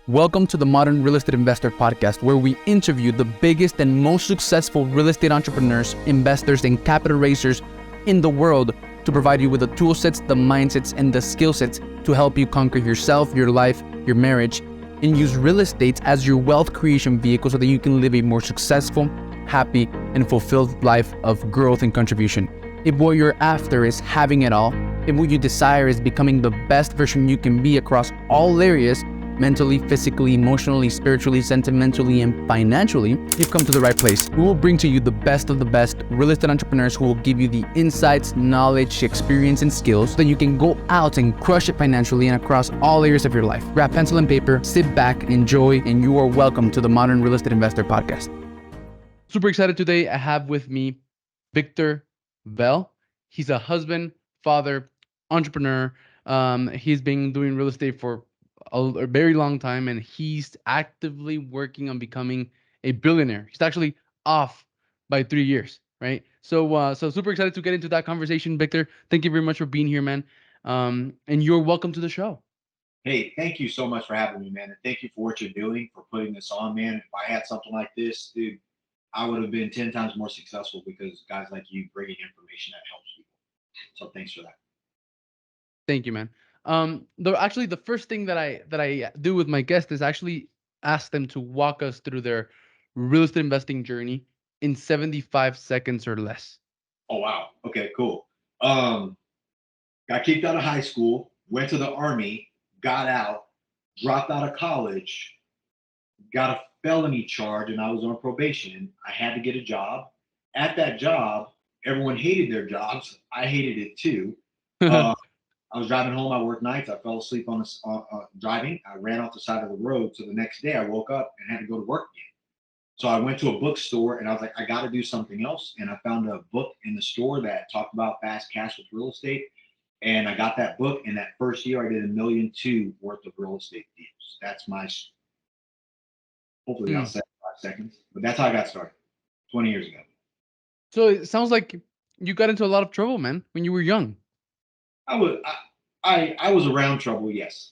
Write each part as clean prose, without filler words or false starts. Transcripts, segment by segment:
Welcome to the Modern Real Estate Investor Podcast, where we interview the biggest and most successful real estate entrepreneurs, investors, and capital raisers in the world to provide you with the tool sets, the mindsets, and the skill sets to help you conquer yourself, your life, your marriage, and use real estate as your wealth creation vehicle so that you can live a more successful, happy, and fulfilled life of growth and contribution. If what you're after is having it all, if what you desire is becoming the best version you can be across all areas, mentally, physically, emotionally, spiritually, sentimentally, and financially, you've come to the right place. We will bring to you the best of the best real estate entrepreneurs who will give you the insights, knowledge, experience, and skills so that you can go out and crush it financially and across all areas of your life. Grab pencil and paper, sit back, enjoy, and you are welcome to the Modern Real Estate Investor Podcast. Super excited today. I have with me Victor Bell. He's a husband, father, entrepreneur. He's been doing real estate for a very long time, and he's actively working on becoming a billionaire. He's actually off by 3 years, right? So super excited to get into that conversation, Victor. Thank you very much for being here, man. And you're welcome to the show. Hey, thank you so much for having me, man. And thank you for what you're doing, for putting this on, man. If I had something like this, dude, I would have been 10 times more successful because guys like you bringing information that helps people. So thanks for that. Thank you, man. The first thing that I do with my guests is actually ask them to walk us through their real estate investing journey in 75 seconds or less. Oh, wow. Okay, cool. Got kicked out of high school, went to the Army, got out, dropped out of college, got a felony charge, and I was on probation. I had to get a job. At that job, everyone hated their jobs. I hated it too. I was driving home. I worked nights. I fell asleep on driving. I ran off the side of the road. So the next day I woke up and had to go to work again. So I went to a bookstore and I was like, I got to do something else. And I found a book in the store that talked about fast cash with real estate. And I got that book. And that first year I did $1.2 million worth of real estate deals. That's my, hopefully I'll say 5 seconds, but that's how I got started 20 years ago. So it sounds like you got into a lot of trouble, man, when you were young. I was around trouble, yes.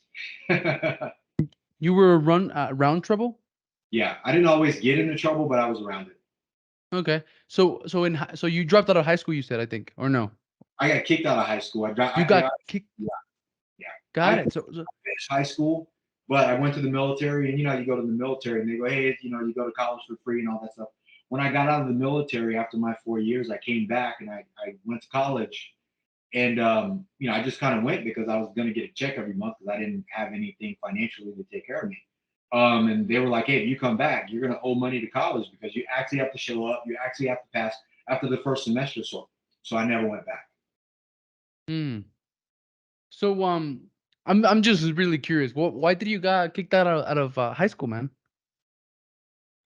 You were around trouble? Yeah, I didn't always get into trouble, but I was around it. Okay. So you dropped out of high school, you said, I think, or no? I got kicked out of high school. You got kicked. Yeah. Got it. So finished high school, but I went to the military, and you go to the military, and they go, hey, you go to college for free and all that stuff. When I got out of the military after my 4 years, I came back and I went to college. And, I just kind of went because I was going to get a check every month because I didn't have anything financially to take care of me. And they were like, hey, if you come back, you're going to owe money to college because you actually have to show up. You actually have to pass after the first semester. So I never went back. So, I'm just really curious. Why did you got kicked out of high school, man?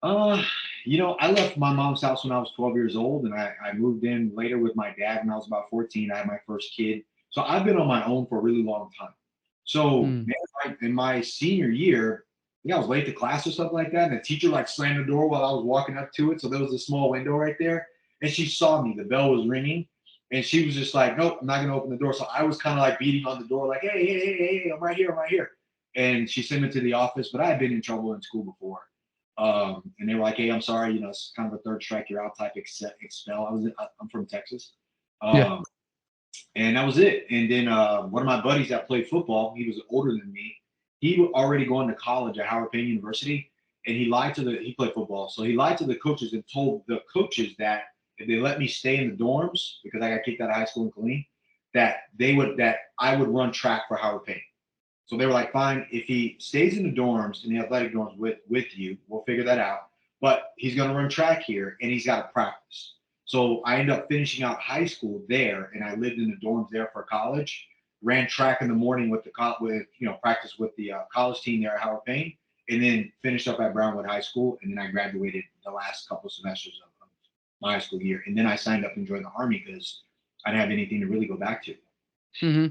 I left my mom's house when I was 12 years old, and I moved in later with my dad when I was about 14. I had my first kid. So I've been on my own for a really long time. So in my senior year, I was late to class or something like that, and the teacher slammed the door while I was walking up to it. So there was a small window right there, and she saw me. The bell was ringing, and she was just like, nope, I'm not going to open the door. So I was kind of beating on the door like, hey, I'm right here. And she sent me to the office, but I had been in trouble in school before. And they were like, hey, I'm sorry, it's kind of a third strike, you're out type expel. I'm from Texas. And that was it. And then one of my buddies that played football, he was older than me. He was already going to college at Howard Payne University, and he played football. So he lied to the coaches and told the coaches that if they let me stay in the dorms, because I got kicked out of high school in Killeen, that I would run track for Howard Payne. So they were like, fine, if he stays in the dorms, in the athletic dorms with you, we'll figure that out. But he's going to run track here, and he's got to practice. So I ended up finishing out high school there, and I lived in the dorms there for college. Ran track in the morning with practice with the college team there at Howard Payne, and then finished up at Brownwood High School, and then I graduated the last couple of semesters of my high school year. And then I signed up and joined the Army because I didn't have anything to really go back to. Mm-hmm.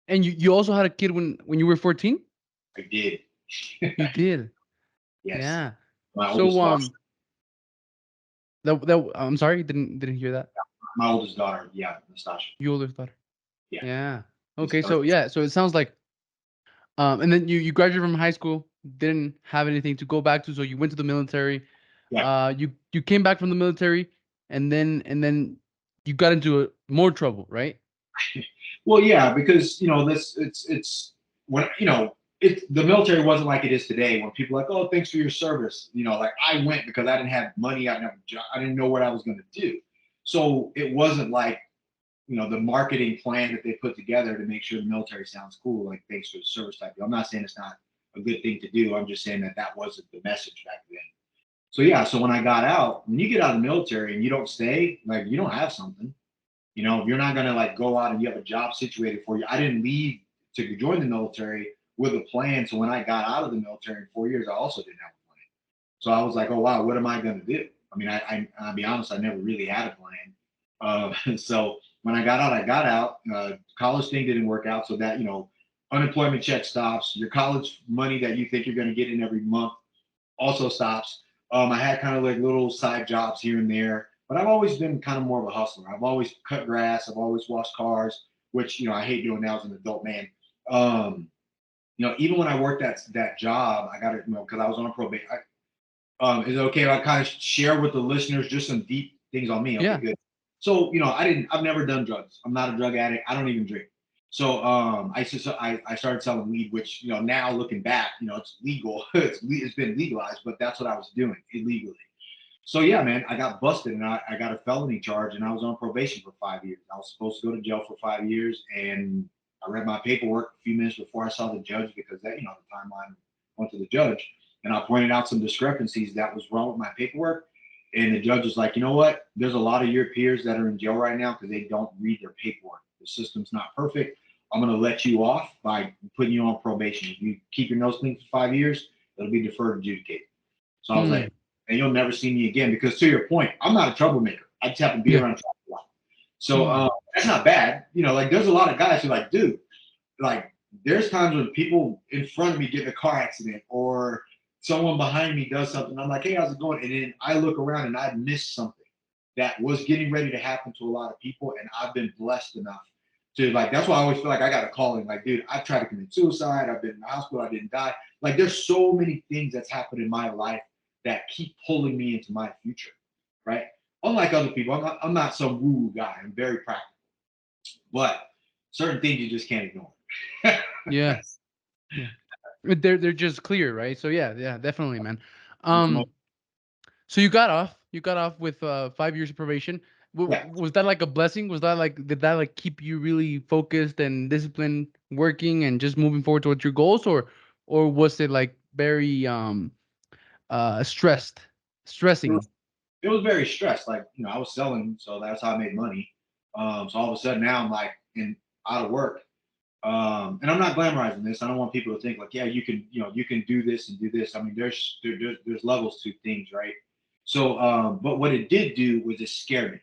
And you also had a kid when you were 14? I did. You did? Yes. Yeah. My oldest daughter. I'm sorry, didn't hear that. My oldest daughter, yeah, Nastasha. Your oldest daughter. Yeah. Yeah. Okay, so it sounds like and then you graduated from high school, didn't have anything to go back to, so you went to the military. Yeah. You came back from the military, and then you got into more trouble, right? Well, yeah, because this it's when the military wasn't like it is today when people are like, oh, thanks for your service. Like I went because I didn't have money, I didn't have a job, I didn't know what I was going to do. So it wasn't like the marketing plan that they put together to make sure the military sounds cool, like thanks for the service type deal. I'm not saying it's not a good thing to do. I'm just saying that wasn't the message back then. So yeah, so when I got out, when you get out of the military and you don't stay, like you don't have something. If you're not gonna like go out and you have a job situated for you. I didn't leave to join the military with a plan. So when I got out of the military in 4 years, I also didn't have a plan. So I was like, oh wow, what am I gonna do? I mean, I'll be honest, I never really had a plan. So when I got out, I got out. College thing didn't work out, so that unemployment check stops. Your college money that you think you're gonna get in every month also stops. I had kind of like little side jobs here and there, but I've always been kind of more of a hustler. I've always cut grass. I've always washed cars, which I hate doing now as an adult man. Even when I worked that job, I got it because I was on probation. Is it okay if I kind of share with the listeners just some deep things on me? Okay, Yeah. good. So I've never done drugs. I'm not a drug addict. I don't even drink. So I started selling weed, which now looking back, it's legal. It's been legalized, but that's what I was doing illegally. So yeah, man, I got busted and I got a felony charge and I was on probation for 5 years. I was supposed to go to jail for 5 years, and I read my paperwork a few minutes before I saw the judge because that the timeline went to the judge, and I pointed out some discrepancies that was wrong with my paperwork. And the judge was like, you know what? There's a lot of your peers that are in jail right now because they don't read their paperwork. The system's not perfect. I'm going to let you off by putting you on probation. If you keep your nose clean for 5 years, it'll be deferred adjudicated. So I was like, and you'll never see me again because to your point, I'm not a troublemaker. I just happen to be Yeah. around trouble a lot. So that's not bad. Like there's a lot of guys who are like, dude, like there's times when people in front of me get in a car accident or someone behind me does something. I'm like, hey, how's it going? And then I look around and I missed something that was getting ready to happen to a lot of people. And I've been blessed enough to like, that's why I always feel like I got a calling. Like, dude, I've tried to commit suicide. I've been in the hospital. I didn't die. Like there's so many things that's happened in my life that keep pulling me into my future, right? Unlike other people, I'm not some woo guy. I'm very practical, but certain things you just can't ignore. Yeah. Yeah. They're just clear, right? So yeah, definitely, man. Um, so you got off with 5 years of probation. Yeah. Was that like a blessing? Was that like did that like keep you really focused and disciplined, working and just moving forward towards your goals, or was it like very It stressing? was, it was very stressed. Like, I was selling, so that's how I made money. So all of a sudden now I'm like out of work. And I'm not glamorizing this. I don't want people to think like, yeah, you can do this and do this. I mean, there's levels to things, right? So, but what it did do was it scared me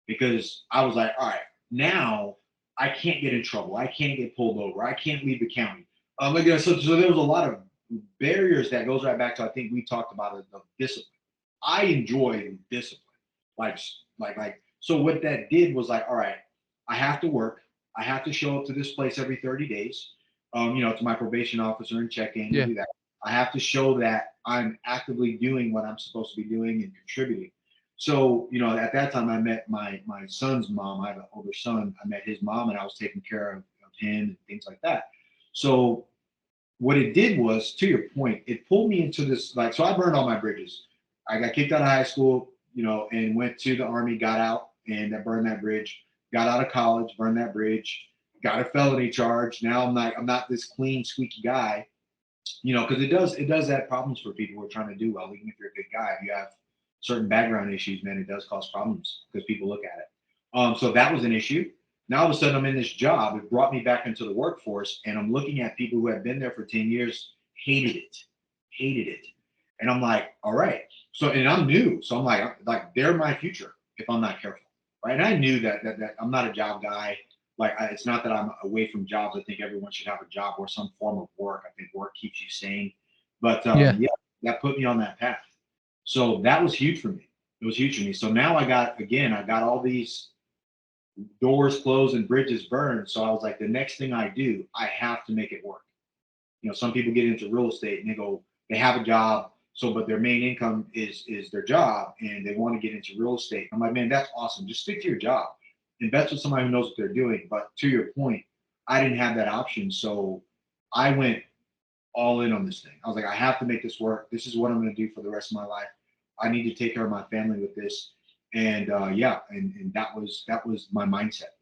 because I was like, all right, now I can't get in trouble. I can't get pulled over. I can't leave the county. So there was a lot of barriers that goes right back to I think we talked about it, the discipline. I enjoy discipline. Like, so what that did was like, all right, I have to work. I have to show up to this place every 30 days, to my probation officer and check in and Yeah. do that. I have to show that I'm actively doing what I'm supposed to be doing and contributing. So, at that time I met my son's mom. I have an older son. I met his mom and I was taking care of him and things like that. So what it did was, to your point, it pulled me into this like so I burned all my bridges. I got kicked out of high school, and went to the army, got out, and I burned that bridge. Got out of college, burned that bridge, got a felony charge. Now I'm not this clean, squeaky guy, because it does add problems for people who are trying to do well, even if you're a good guy. If you have certain background issues, man, it does cause problems because people look at it. So that was an issue. Now all of a sudden I'm in this job. It brought me back into the workforce, and I'm looking at people who have been there for 10 years, hated it. And I'm like, all right. So, and I'm new. So I'm like they're my future if I'm not careful. Right. And I knew that I'm not a job guy. Like it's not that I'm away from jobs. I think everyone should have a job or some form of work. I think work keeps you sane. But Yeah. yeah, that put me on that path. So that was huge for me. It was huge for me. So now I got all these doors closed and bridges burned. So I was like, the next thing I do, I have to make it work. some people get into real estate and they have a job, but their main income is their job, and they want to get into real estate. I'm like, man, that's awesome. Just stick to your job. Invest with somebody who knows what they're doing. But to your point, I didn't have that option. So I went all in on this thing. I was like, I have to make this work. This is what I'm going to do for the rest of my life. I need to take care of my family with this. And and that was my mindset.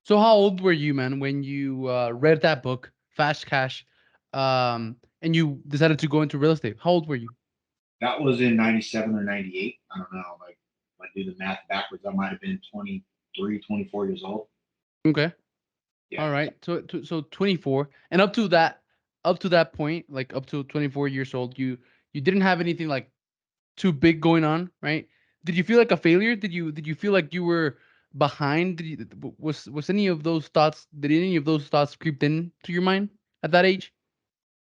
So how old were you, man, when you read that book, Fast Cash, and you decided to go into real estate? How old were you? That was in 97 or 98. I don't know. Like, if I do the math backwards, I might have been 23, 24 years old. Okay. Yeah. All right. So 24, and up to that point, like up to 24 years old, you didn't have anything like too big going on, right? Did you feel like a failure? Did you feel like you were behind? Was any of those thoughts? Did any of those thoughts creep in to your mind at that age?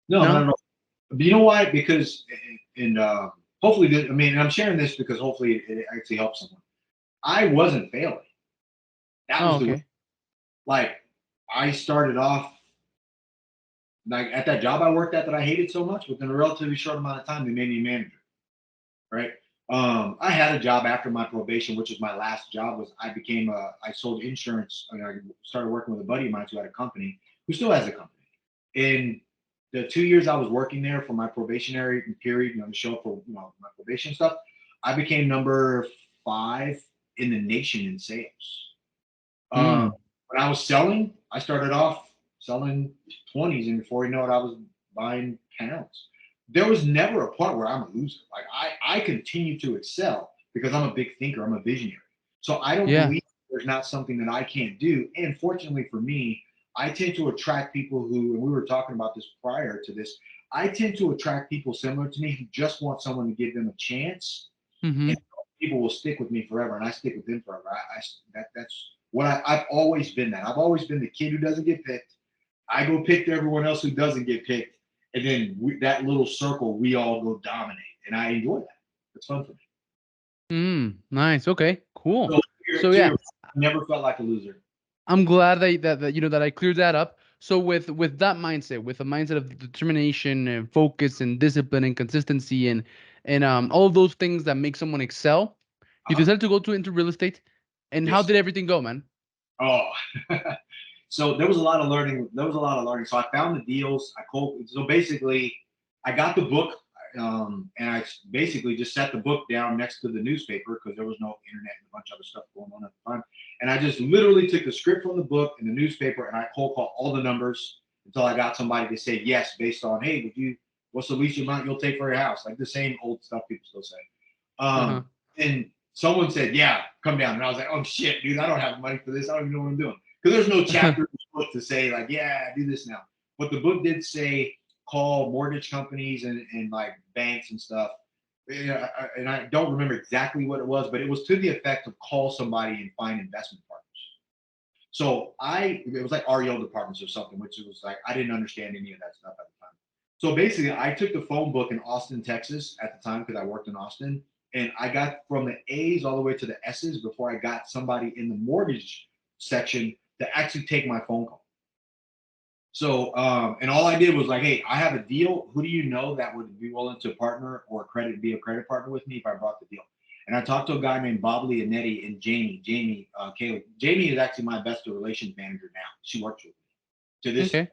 No, No. no, no. But you know why? Because, and hopefully, I mean, I'm sharing this because hopefully it actually helps someone. I wasn't failing. That Oh, was the okay. like I started off like at that job I worked at that I hated so much. Within a relatively short amount of time, they made me a manager. Right. I had a job after my probation, which was my last job. I sold insurance. And I started working with a buddy of mine who had a company, who still has a company. In the 2 years I was working there for my probationary period, to show up for my probation stuff, I became number 5 in the nation in sales. Hmm. When I was selling, I started off selling 20s, and before you know it, I was buying pounds. There was never a part where I'm a loser. Like I continue to excel because I'm a big thinker. I'm a visionary. So I don't Yeah. believe there's not something that I can't do. And fortunately for me, I tend to attract people who, and we were talking about this prior to this, I tend to attract people similar to me who just want someone to give them a chance, Mm-hmm. and people will stick with me forever, and I stick with them forever. That's what I've always been. That I've always been the kid who doesn't get picked. I go pick everyone else who doesn't get picked, and then that little circle, we all go dominate, and I enjoy that. It's fun for me. Nice. Okay. So Cool. So to yeah, your I never felt like a loser. I'm glad that that I cleared that up. So with that mindset, with a mindset of determination and focus and discipline and consistency and all of those things that make someone excel, you Uh-huh. decided to go into real estate. And how Yes. did everything go, man? Oh, so there was a lot of learning. There was a lot of learning. So I found the deals. So basically, I got the book, and I basically just set the book down next to the newspaper because there was no internet and a bunch of other stuff going on at the time. And I just literally took the script from the book and the newspaper, and I cold called all the numbers until I got somebody to say yes based on, hey, what's the least amount you'll take for your house? Like the same old stuff people still say. Uh-huh. And someone said, yeah, come down. And I was like, oh shit, dude, I don't have money for this. I don't even know what I'm doing. Because there's no chapter in the book to say, like, yeah, do this now. But the book did say call mortgage companies and like banks and stuff. And I don't remember exactly what it was, but it was to the effect of call somebody and find investment partners. So it was like REO departments or something, which was like, I didn't understand any of that stuff at the time. So basically, I took the phone book in Austin, Texas at the time because I worked in Austin, and I got from the A's all the way to the S's before I got somebody in the mortgage section to actually take my phone call. So, and all I did was like, hey, I have a deal. Who do you know that would be willing to partner or be a credit partner with me if I brought the deal? And I talked to a guy named Bob Leonetti and Jamie Caleb. Jamie is actually my investor relations manager now. She works with me to this. Okay.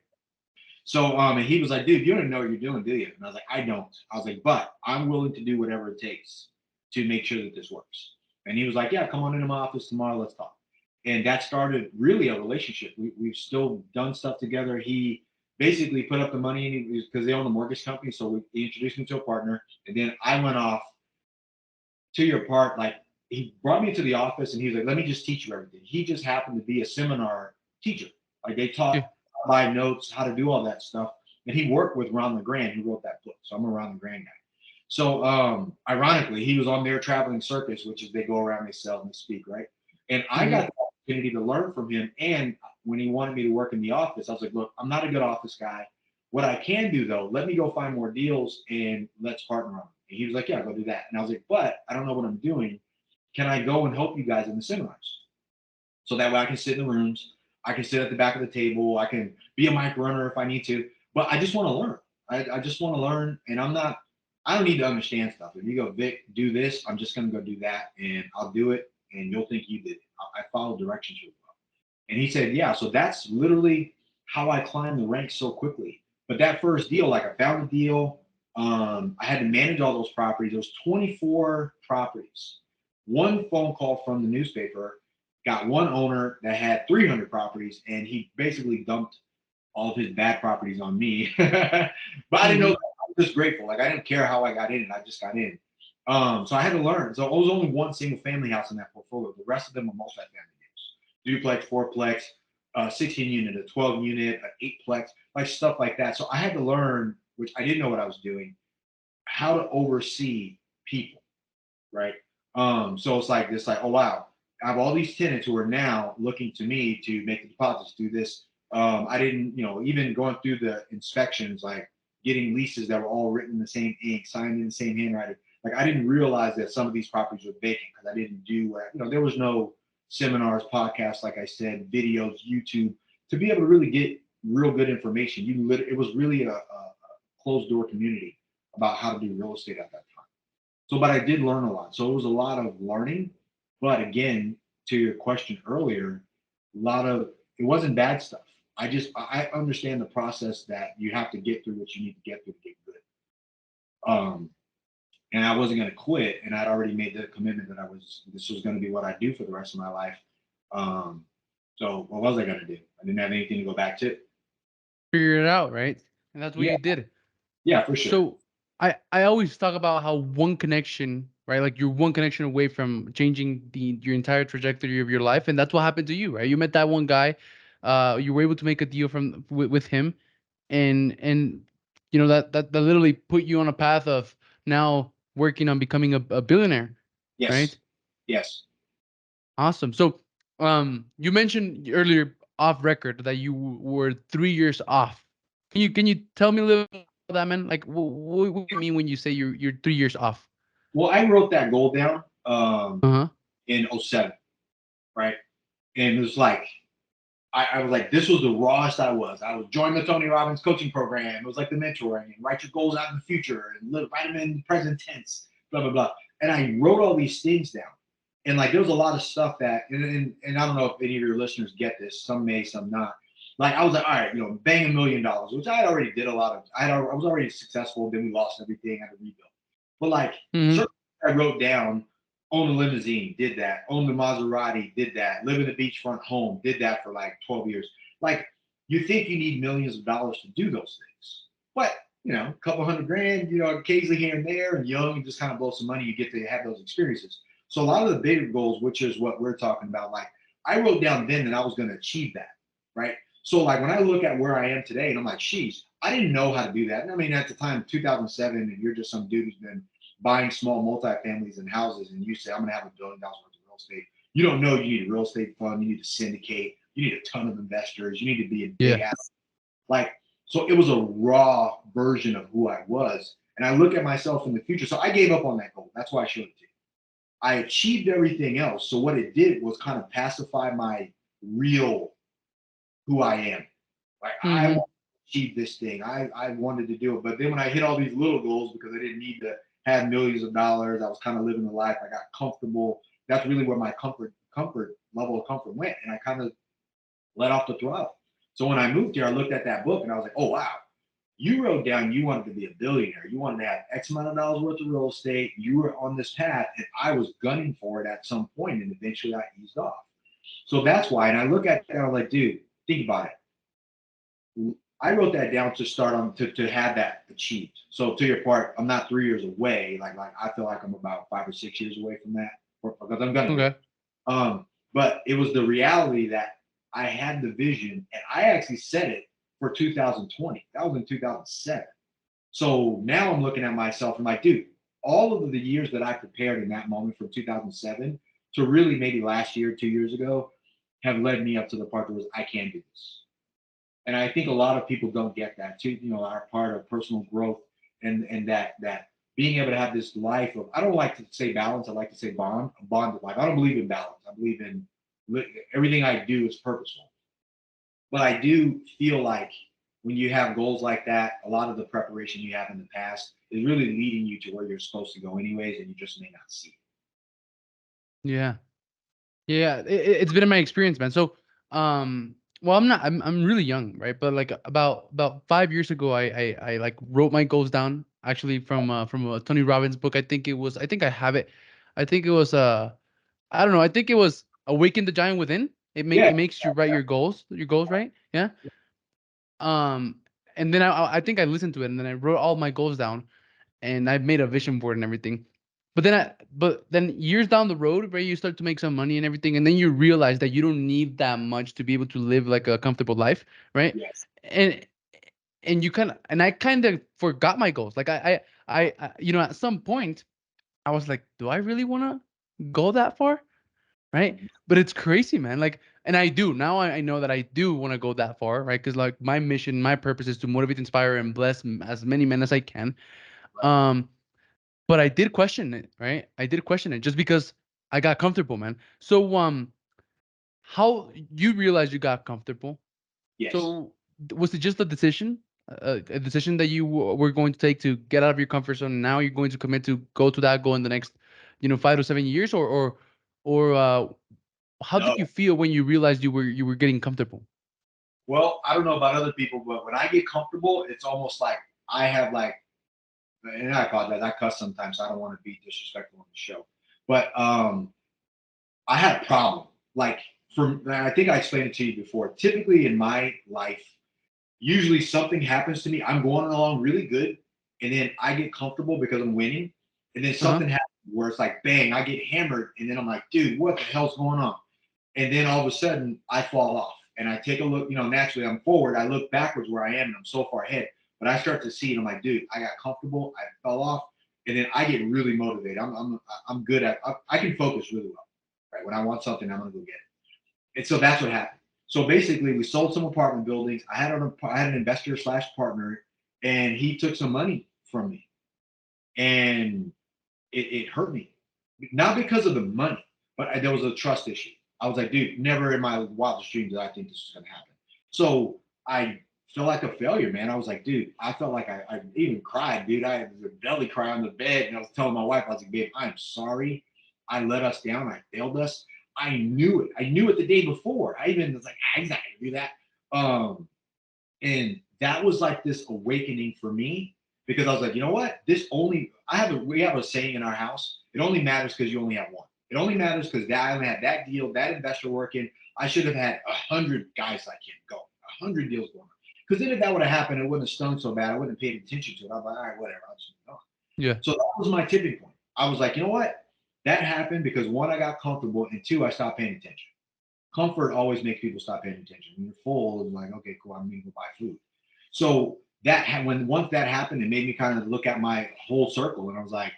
So, and he was like, dude, you don't know what you're doing, do you? And I was like, I don't. I was like, but I'm willing to do whatever it takes to make sure that this works. And he was like, yeah, come on into my office tomorrow. Let's talk. And that started really a relationship. We've still done stuff together. He basically put up the money because they own the mortgage company. So he introduced me to a partner. And then I went off to your part. Like he brought me to the office and he was like, let me just teach you everything. He just happened to be a seminar teacher. Like they taught Yeah. by notes how to do all that stuff. And he worked with Ron LeGrand, who wrote that book. So I'm a Ron LeGrand guy. So ironically, he was on their traveling circus, which is they go around, they sell and they speak, right? And I Mm-hmm. got the opportunity to learn from him. And when he wanted me to work in the office, I was like, look, I'm not a good office guy. What I can do though, let me go find more deals and let's partner on them. And he was like, yeah, go do that. And I was like, but I don't know what I'm doing. Can I go and help you guys in the seminars? So that way I can sit in the rooms. I can sit at the back of the table. I can be a mic runner if I need to. But I just want to learn. I just want to learn, and I don't need to understand stuff. If you go, Vic, do this, I'm just going to go do that, and I'll do it, and you'll think you did it. I follow directions really well. And he said, yeah, so that's literally how I climbed the ranks so quickly. But that first deal, like I found a deal, I had to manage all those properties. There was 24 properties. One phone call from the newspaper got one owner that had 300 properties, and he basically dumped all of his bad properties on me. But I didn't know that. I was just grateful. Like I didn't care how I got in. I just got in. So I had to learn. So it was only one single family house in that portfolio. The rest of them were multifamily deals. Duplex, fourplex, 16 unit, a 12 unit, an 8plex, like stuff like that. So I had to learn, which I didn't know what I was doing, how to oversee people, right? So it's like this, like, oh wow, I have all these tenants who are now looking to me to make the deposits, do this. I didn't, even going through the inspections, like getting leases that were all written in the same ink, signed in the same handwriting. Like I didn't realize that some of these properties were vacant because I didn't do, there was no seminars, podcasts, like I said, videos, YouTube, to be able to really get real good information. It was really a closed door community about how to do real estate at that time. So, but I did learn a lot. So it was a lot of learning. But again, to your question earlier, it wasn't bad stuff. I understand the process that you have to get through what you need to get through to get good. And I wasn't going to quit, and I'd already made the commitment that this was going to be what I do for the rest of my life. So what was I going to do? I didn't have anything to go back to. Figure it out, right? And that's what Yeah, you did. yeah, for sure. So I always talk about how one connection, right? Like you're one connection away from changing your entire trajectory of your life, and that's what happened to you, right? You met that one guy, you were able to make a deal with him, and that literally put you on a path of now working on becoming a billionaire, Yes, right? yes. Awesome. So, you mentioned earlier off record that you were 3 years off. Can you tell me a little about that, man? Like, what do you mean when you say you're 3 years off? Well, I wrote that goal down Uh-huh. in '07, right? And it was like I was like, this was the rawest I was. I was joining the Tony Robbins coaching program. It was like the mentoring and write your goals out in the future and write them in present tense, blah, blah, blah. And I wrote all these things down. And like, there was a lot of stuff that, and I don't know if any of your listeners get this, some may, some not. Like, I was like, all right, bang $1 million, which I had already did a lot of, I was already successful. Then we lost everything, I had to rebuild. But like, Mm-hmm. certain I wrote down, own a limousine, did that. Own the Maserati, did that. Live in a beachfront home, did that for like 12 years. Like, you think you need millions of dollars to do those things. But, a couple $100,000, occasionally here and there, and young, and just kind of blow some money, you get to have those experiences. So a lot of the bigger goals, which is what we're talking about, like I wrote down then that I was going to achieve that, right? So like when I look at where I am today, and I'm like, geez, I didn't know how to do that. And I mean, at the time, 2007, and you're just some dude who's been buying small multifamilies and houses, and you say, I'm going to have $1 billion worth of real estate. You don't know you need a real estate fund. You need to syndicate. You need a ton of investors. You need to be a big Yeah. asset. Like, so it was a raw version of who I was. And I look at myself in the future. So I gave up on that goal. That's why I showed it to you. I achieved everything else. So what it did was kind of pacify my real who I am. Like I Mm-hmm. want to achieve this thing. I wanted to do it. But then when I hit all these little goals because I didn't need to have millions of dollars, I was kind of living the life. I got comfortable. That's really where my comfort level of comfort went. And I kind of let off the throttle. So when I moved here, I looked at that book and I was like, oh wow, you wrote down you wanted to be a billionaire. You wanted to have X amount of dollars worth of real estate. You were on this path, and I was gunning for it at some point, and eventually I eased off. So that's why. And I look at that, I'm like, dude, think about it. I wrote that down to start on to have that achieved. So to your part, I'm not 3 years away. Like I feel like I'm about 5 or 6 years away from that because I'm gonna do it. Okay. But it was the reality that I had the vision, and I actually said it for 2020. That was in 2007. So now I'm looking at myself and like, dude, all of the years that I prepared in that moment from 2007 to really maybe last year, 2 years ago, have led me up to the part that was I can do this. And I think a lot of people don't get that too. Our part of personal growth and that being able to have this life of, I don't like to say balance. I like to say bonded life. I don't believe in balance. I believe in everything I do is purposeful. But I do feel like when you have goals like that, a lot of the preparation you have in the past is really leading you to where you're supposed to go anyways, and you just may not see it. Yeah. Yeah, it's been in my experience, man. So, well, I'm really young, right? But like about 5 years ago, I like wrote my goals down actually from a Tony Robbins book. I think I have it. I think it was I don't know. I think it was Awaken the Giant Within. Yeah, It makes you write your goals, right? Yeah. Um, and then I think I listened to it and then I wrote all my goals down and I made a vision board and everything. But then years down the road, right, you start to make some money and everything, and then you realize that you don't need that much to be able to live like a comfortable life, right? yes, And I kind of forgot my goals. Like at some point, I was like, do I really want to go that far, right? But it's crazy, man. Like, and I do now. I know that I do want to go that far, right? Because like my mission, my purpose is to motivate, inspire, and bless as many men as I can. right. Um, but I did question it, right? I did question it just because I got comfortable, man. So, how you realized you got comfortable? Yes. So, was it just a decision that you were going to take to get out of your comfort zone? And now you're going to commit to go to that goal in the next, 5 to 7 years, or how did No. you feel when you realized you were getting comfortable? Well, I don't know about other people, but when I get comfortable, it's almost like I have like, and I apologize, I cuss sometimes, so I don't want to be disrespectful on the show. But I had a problem. Like, I think I explained it to you before. Typically in my life, usually something happens to me. I'm going along really good, and then I get comfortable because I'm winning, and then Uh huh. something happens where it's like bang, I get hammered, and then I'm like, dude, what the hell's going on? And then all of a sudden I fall off, and I take a look. Naturally I'm forward. I look backwards where I am, and I'm so far ahead. But I start to see, and I'm like, dude, I got comfortable. I fell off, and then I get really motivated. I'm good at. I can focus really well. Right, when I want something, I'm gonna go get it. And so that's what happened. So basically, we sold some apartment buildings. I had an investor slash partner, and he took some money from me, and it hurt me, not because of the money, but there was a trust issue. I was like, dude, never in my wildest dreams did I think this was gonna happen. So I felt like a failure, man. I was like, dude, I felt like I even cried, dude. I had a belly cry on the bed, and I was telling my wife, I was like, babe, I'm sorry. I let us down. I failed us. I knew it. I knew it the day before. I even was like, I'm not gonna do that. Um, and that was like this awakening for me because I was like, you know what? We have a saying in our house. It only matters because you only have one. It only matters because I only had that deal, that investor working. I should have had 100 guys like him go, 100 deals going on. Because then if that would have happened, it wouldn't have stung so bad. I wouldn't have paid attention to it. I was like, all right, whatever. I'll just move on. Yeah. So that was my tipping point. I was like, you know what? That happened because one, I got comfortable, and two, I stopped paying attention. Comfort always makes people stop paying attention. When you're full, it's like, okay, cool, I'm gonna go buy food. So when once that happened, it made me kind of look at my whole circle, and I was like,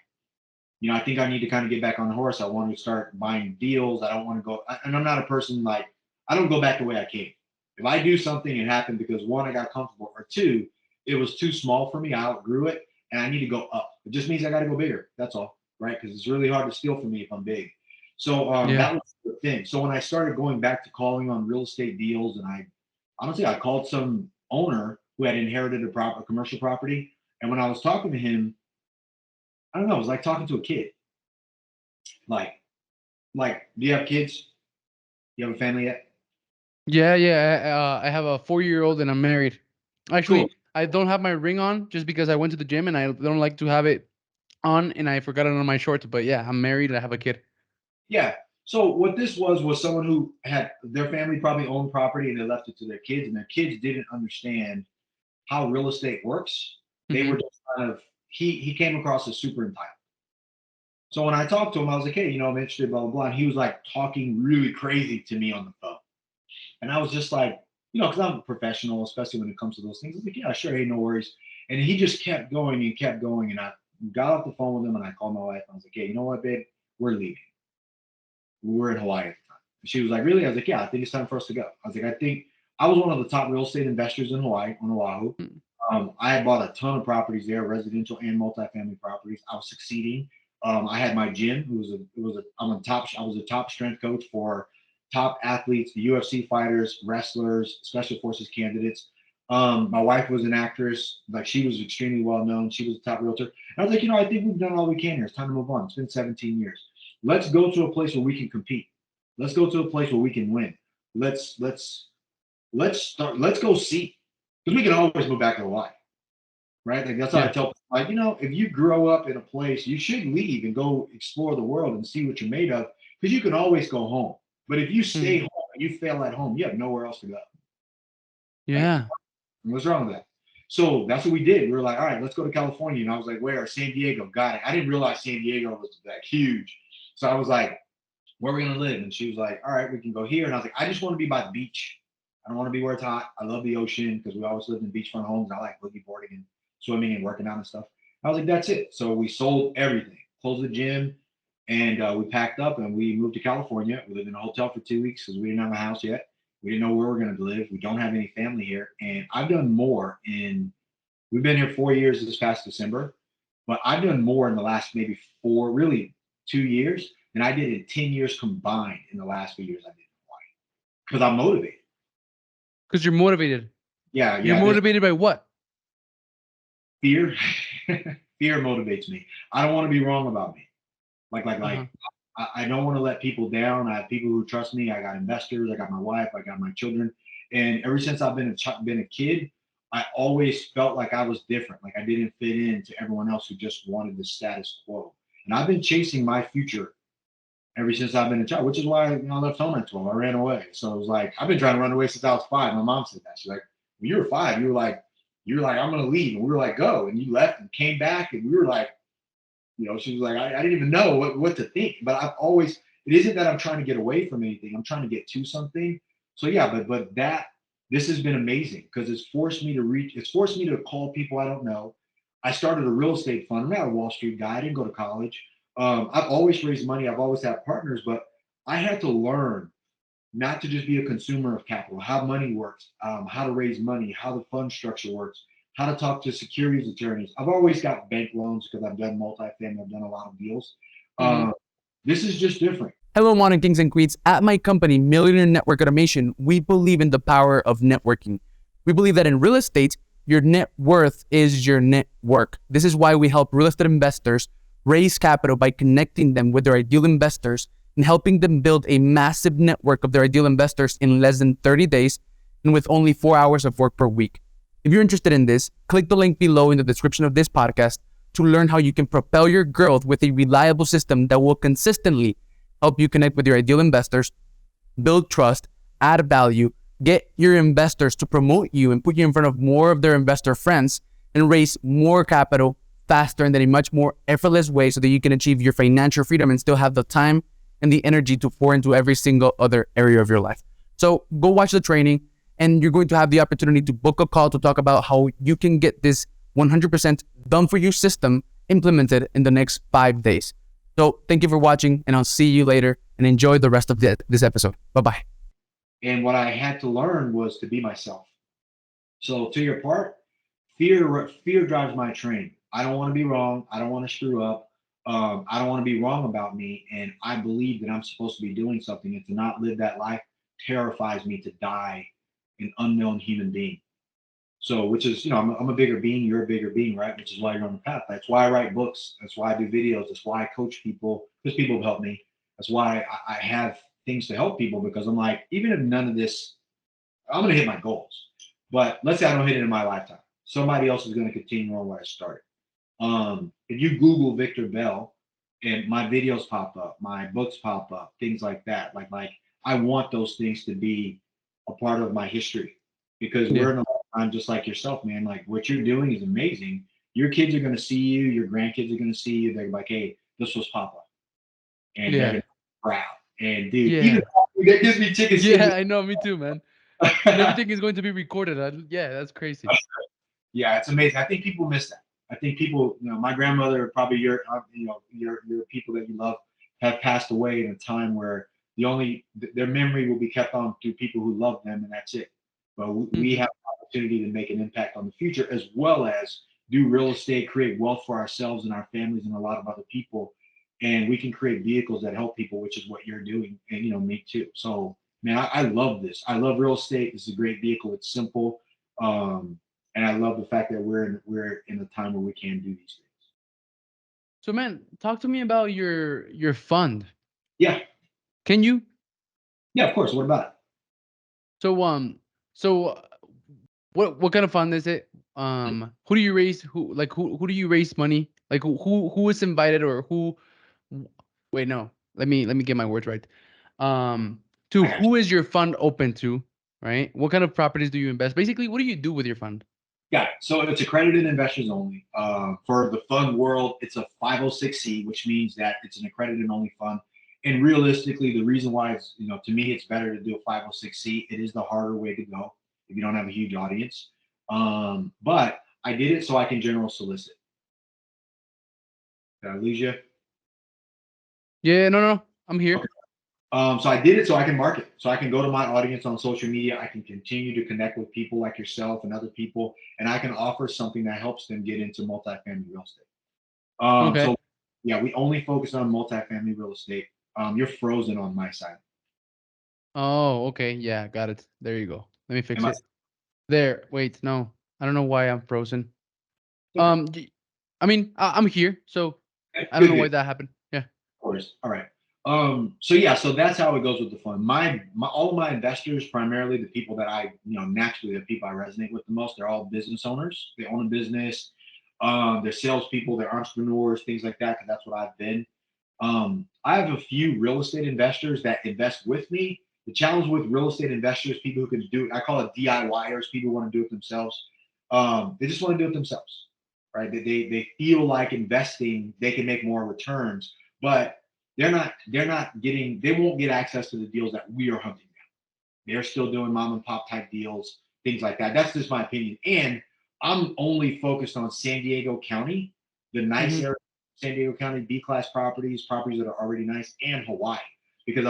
I think I need to kind of get back on the horse. I want to start buying deals. I don't want to go, and I'm not a person like I don't go back the way I came. If I do something, it happened because one, I got comfortable, or two, it was too small for me. I outgrew it, and I need to go up. It just means I got to go bigger. That's all, right? Because it's really hard to steal from me if I'm big. So Yeah. that was the thing. So when I started going back to calling on real estate deals, and I called some owner who had inherited a commercial property, and when I was talking to him, I don't know, it was like talking to a kid. Like, do you have kids? You have a family yet? Yeah, yeah. I have a 4-year-old and I'm married. Cool. Actually, I don't have my ring on just because I went to the gym and I don't like to have it on and I forgot it on my shorts. But yeah, I'm married and I have a kid. Yeah. So what this was someone who had their family probably owned property and they left it to their kids, and their kids didn't understand how real estate works. They were Mm-hmm. just kind of he came across as super entitled. So when I talked to him, I was like, hey, I'm interested, blah blah blah. And he was like talking really crazy to me on the phone, and I was just like, because I'm a professional, especially when it comes to those things. I was like, yeah, sure, hey, no worries. And he just kept going and kept going, and I got off the phone with him, and I called my wife, and I was like, hey, you know what, babe, we're leaving. We were in Hawaii at the time. She was like, really? I was like, yeah, I think it's time for us to go. I was like, I think I was one of the top real estate investors in Hawaii, on Oahu. I had bought a ton of properties there, residential and multifamily properties. I was succeeding. I had my gym. I was a top strength coach for top athletes, the UFC fighters, wrestlers, special forces candidates. My wife was an actress. Like, she was extremely well known. She was a top realtor. And I was like, I think we've done all we can here. It's time to move on. It's been 17 years. Let's go to a place where we can compete. Let's go to a place where we can win. Let's start. Let's go see, because we can always move back to Hawaii, right? Like, that's how I Yeah. tell people, like, if you grow up in a place, you should leave and go explore the world and see what you're made of, because you can always go home. But if you stay Mm. home and you fail at home, you have nowhere else to go. Like, Yeah. what's wrong with that? So that's what we did. We were like, all right, let's go to California. And I was like, where? San Diego. Got it. I didn't realize San Diego was like huge. So I was like, where are we gonna live? And she was like, all right, we can go here. And I was like, I just want to be by the beach. I don't want to be where it's hot. I love the ocean, because we always lived in beachfront homes. I like boogie boarding and swimming and working out and stuff. I was like, that's it. So we sold everything, closed the gym, and we packed up and we moved to California. We lived in a hotel for 2 weeks because we didn't have a house yet. We didn't know where we were going to live. We don't have any family here. And I've done more we've been here 4 years this past December, but I've done more in the last maybe four, really 2 years, than I did in 10 years combined in the last few years I did in Hawaii, because I'm motivated. Because you're motivated. Yeah, You're yeah. There's motivated by what? fear. Fear motivates me. I don't want to be wrong about me. Like, Uh-huh. I don't want to let people down. I have people who trust me. I got investors. I got my wife. I got my children. And ever since I've been a kid, I always felt like I was different. Like, I didn't fit in to everyone else who just wanted the status quo. And I've been chasing my future ever since I've been a child, which is why, I left home at 12. I ran away. So it was like, I've been trying to run away since I was 5. My mom said that. She's like, when you were 5, you were like, I'm going to leave. And we were like, go. And you left and came back. And we were like, she was like, I didn't even know what to think. But it isn't that I'm trying to get away from anything. I'm trying to get to something. So yeah, this has been amazing, because it's forced me to call people I don't know. I started a real estate fund. I'm not a Wall Street guy. I didn't go to college. I've always raised money. I've always had partners, but I had to learn not to just be a consumer of capital, how money works, how to raise money, how the fund structure works, how to talk to securities attorneys. I've always got bank loans because I've done multifamily, I've done a lot of deals. Mm-hmm. This is just different. Hello, morning kings and queens. At my company, Millionaire Network Automation, we believe in the power of networking. We believe that in real estate, your net worth is your network. This is why we help real estate investors raise capital by connecting them with their ideal investors and helping them build a massive network of their ideal investors in less than 30 days and with only 4 hours of work per week. If you're interested in this, click the link below in the description of this podcast to learn how you can propel your growth with a reliable system that will consistently help you connect with your ideal investors, build trust, add value, get your investors to promote you and put you in front of more of their investor friends, and raise more capital faster and in a much more effortless way so that you can achieve your financial freedom and still have the time and the energy to pour into every single other area of your life. So go watch the training, and you're going to have the opportunity to book a call to talk about how you can get this 100% done for you system implemented in the next 5 days. So thank you for watching, and I'll see you later, and enjoy the rest of this episode. Bye-bye. And what I had to learn was to be myself. So to your part, fear drives my train. I don't want to be wrong. I don't want to screw up. I don't want to be wrong about me. And I believe that I'm supposed to be doing something, and to not live that life terrifies me to die an unknown human being. So, which is, I'm a bigger being, you're a bigger being, right? Which is why you're on the path. That's why I write books. That's why I do videos. That's why I coach people, because people have helped me. That's why I have things to help people, because I'm like, even if none of this, I'm going to hit my goals. But let's say I don't hit it in my lifetime. Somebody else is going to continue on where I started. If you Google Victor Bell, and my videos pop up, my books pop up, things like that. Like I want those things to be a part of my history, because Yeah. we're in a lifetime just like yourself, man. Like, what you're doing is amazing. Your kids are going to see you. Your grandkids are going to see you. They're like, hey, this was Papa, and they're Yeah. going to be proud. And dude, even Yeah. that gives me chicken shit. Yeah, I know. Me too, man. And everything is going to be recorded. Yeah, that's crazy. Yeah, it's amazing. I think people miss that. I think people, my grandmother, probably your people that you love, have passed away in a time where their memory will be kept on through people who love them, and that's it. But we Mm-hmm. have an opportunity to make an impact on the future, as well as do real estate, create wealth for ourselves and our families and a lot of other people, and we can create vehicles that help people, which is what you're doing, and me too. So, man, I love this. I love real estate. This is a great vehicle. It's simple. And I love the fact that we're in a time where we can do these things. So, man, talk to me about your fund. Yeah, Can you? yeah, of course. What about it? So, so what kind of fund is it? Who do you raise? Who do you raise money? Like who is invited or who? Wait, no. Let me get my words right. To I got you. who is your fund open to? Right. What kind of properties do you invest? Basically, what do you do with your fund? Got it. So it's accredited investors only. For the fund world, it's a 506c, which means that it's an accredited only fund. And realistically, the reason why it's, to me, it's better to do a 506c. It is the harder way to go if you don't have a huge audience. But I did it so I can general solicit. Did I lose you? Yeah, no, I'm here. Okay. So I did it so I can market, so I can go to my audience on social media. I can continue to connect with people like yourself and other people, and I can offer something that helps them get into multifamily real estate. Okay. So yeah, we only focus on multifamily real estate. You're frozen on my side. Oh, okay. Yeah, got it. There you go. Let me fix Am I it. There. Wait, no. I don't know why I'm frozen. okay? I mean, I'm here, so Okay, I don't good, know good. why that happened. Yeah. Of course. All right. So yeah, so that's how it goes with the fund. My all of my investors, primarily the people that I, naturally the people I resonate with the most, they're all business owners. They own a business. They're salespeople, they're entrepreneurs, things like that, because that's what I've been. I have a few real estate investors that invest with me. The challenge with real estate investors, people who can do it, I call it DIYers, people who want to do it themselves. They just want to do it themselves, right? They feel like investing, they can make more returns, but they're not getting, they won't get access to the deals that we are hunting down. They're still doing mom and pop type deals, things like that. That's just my opinion. And I'm only focused on San Diego County, the nice Mm-hmm. area, San Diego County, B class properties that are already nice, and Hawaii, because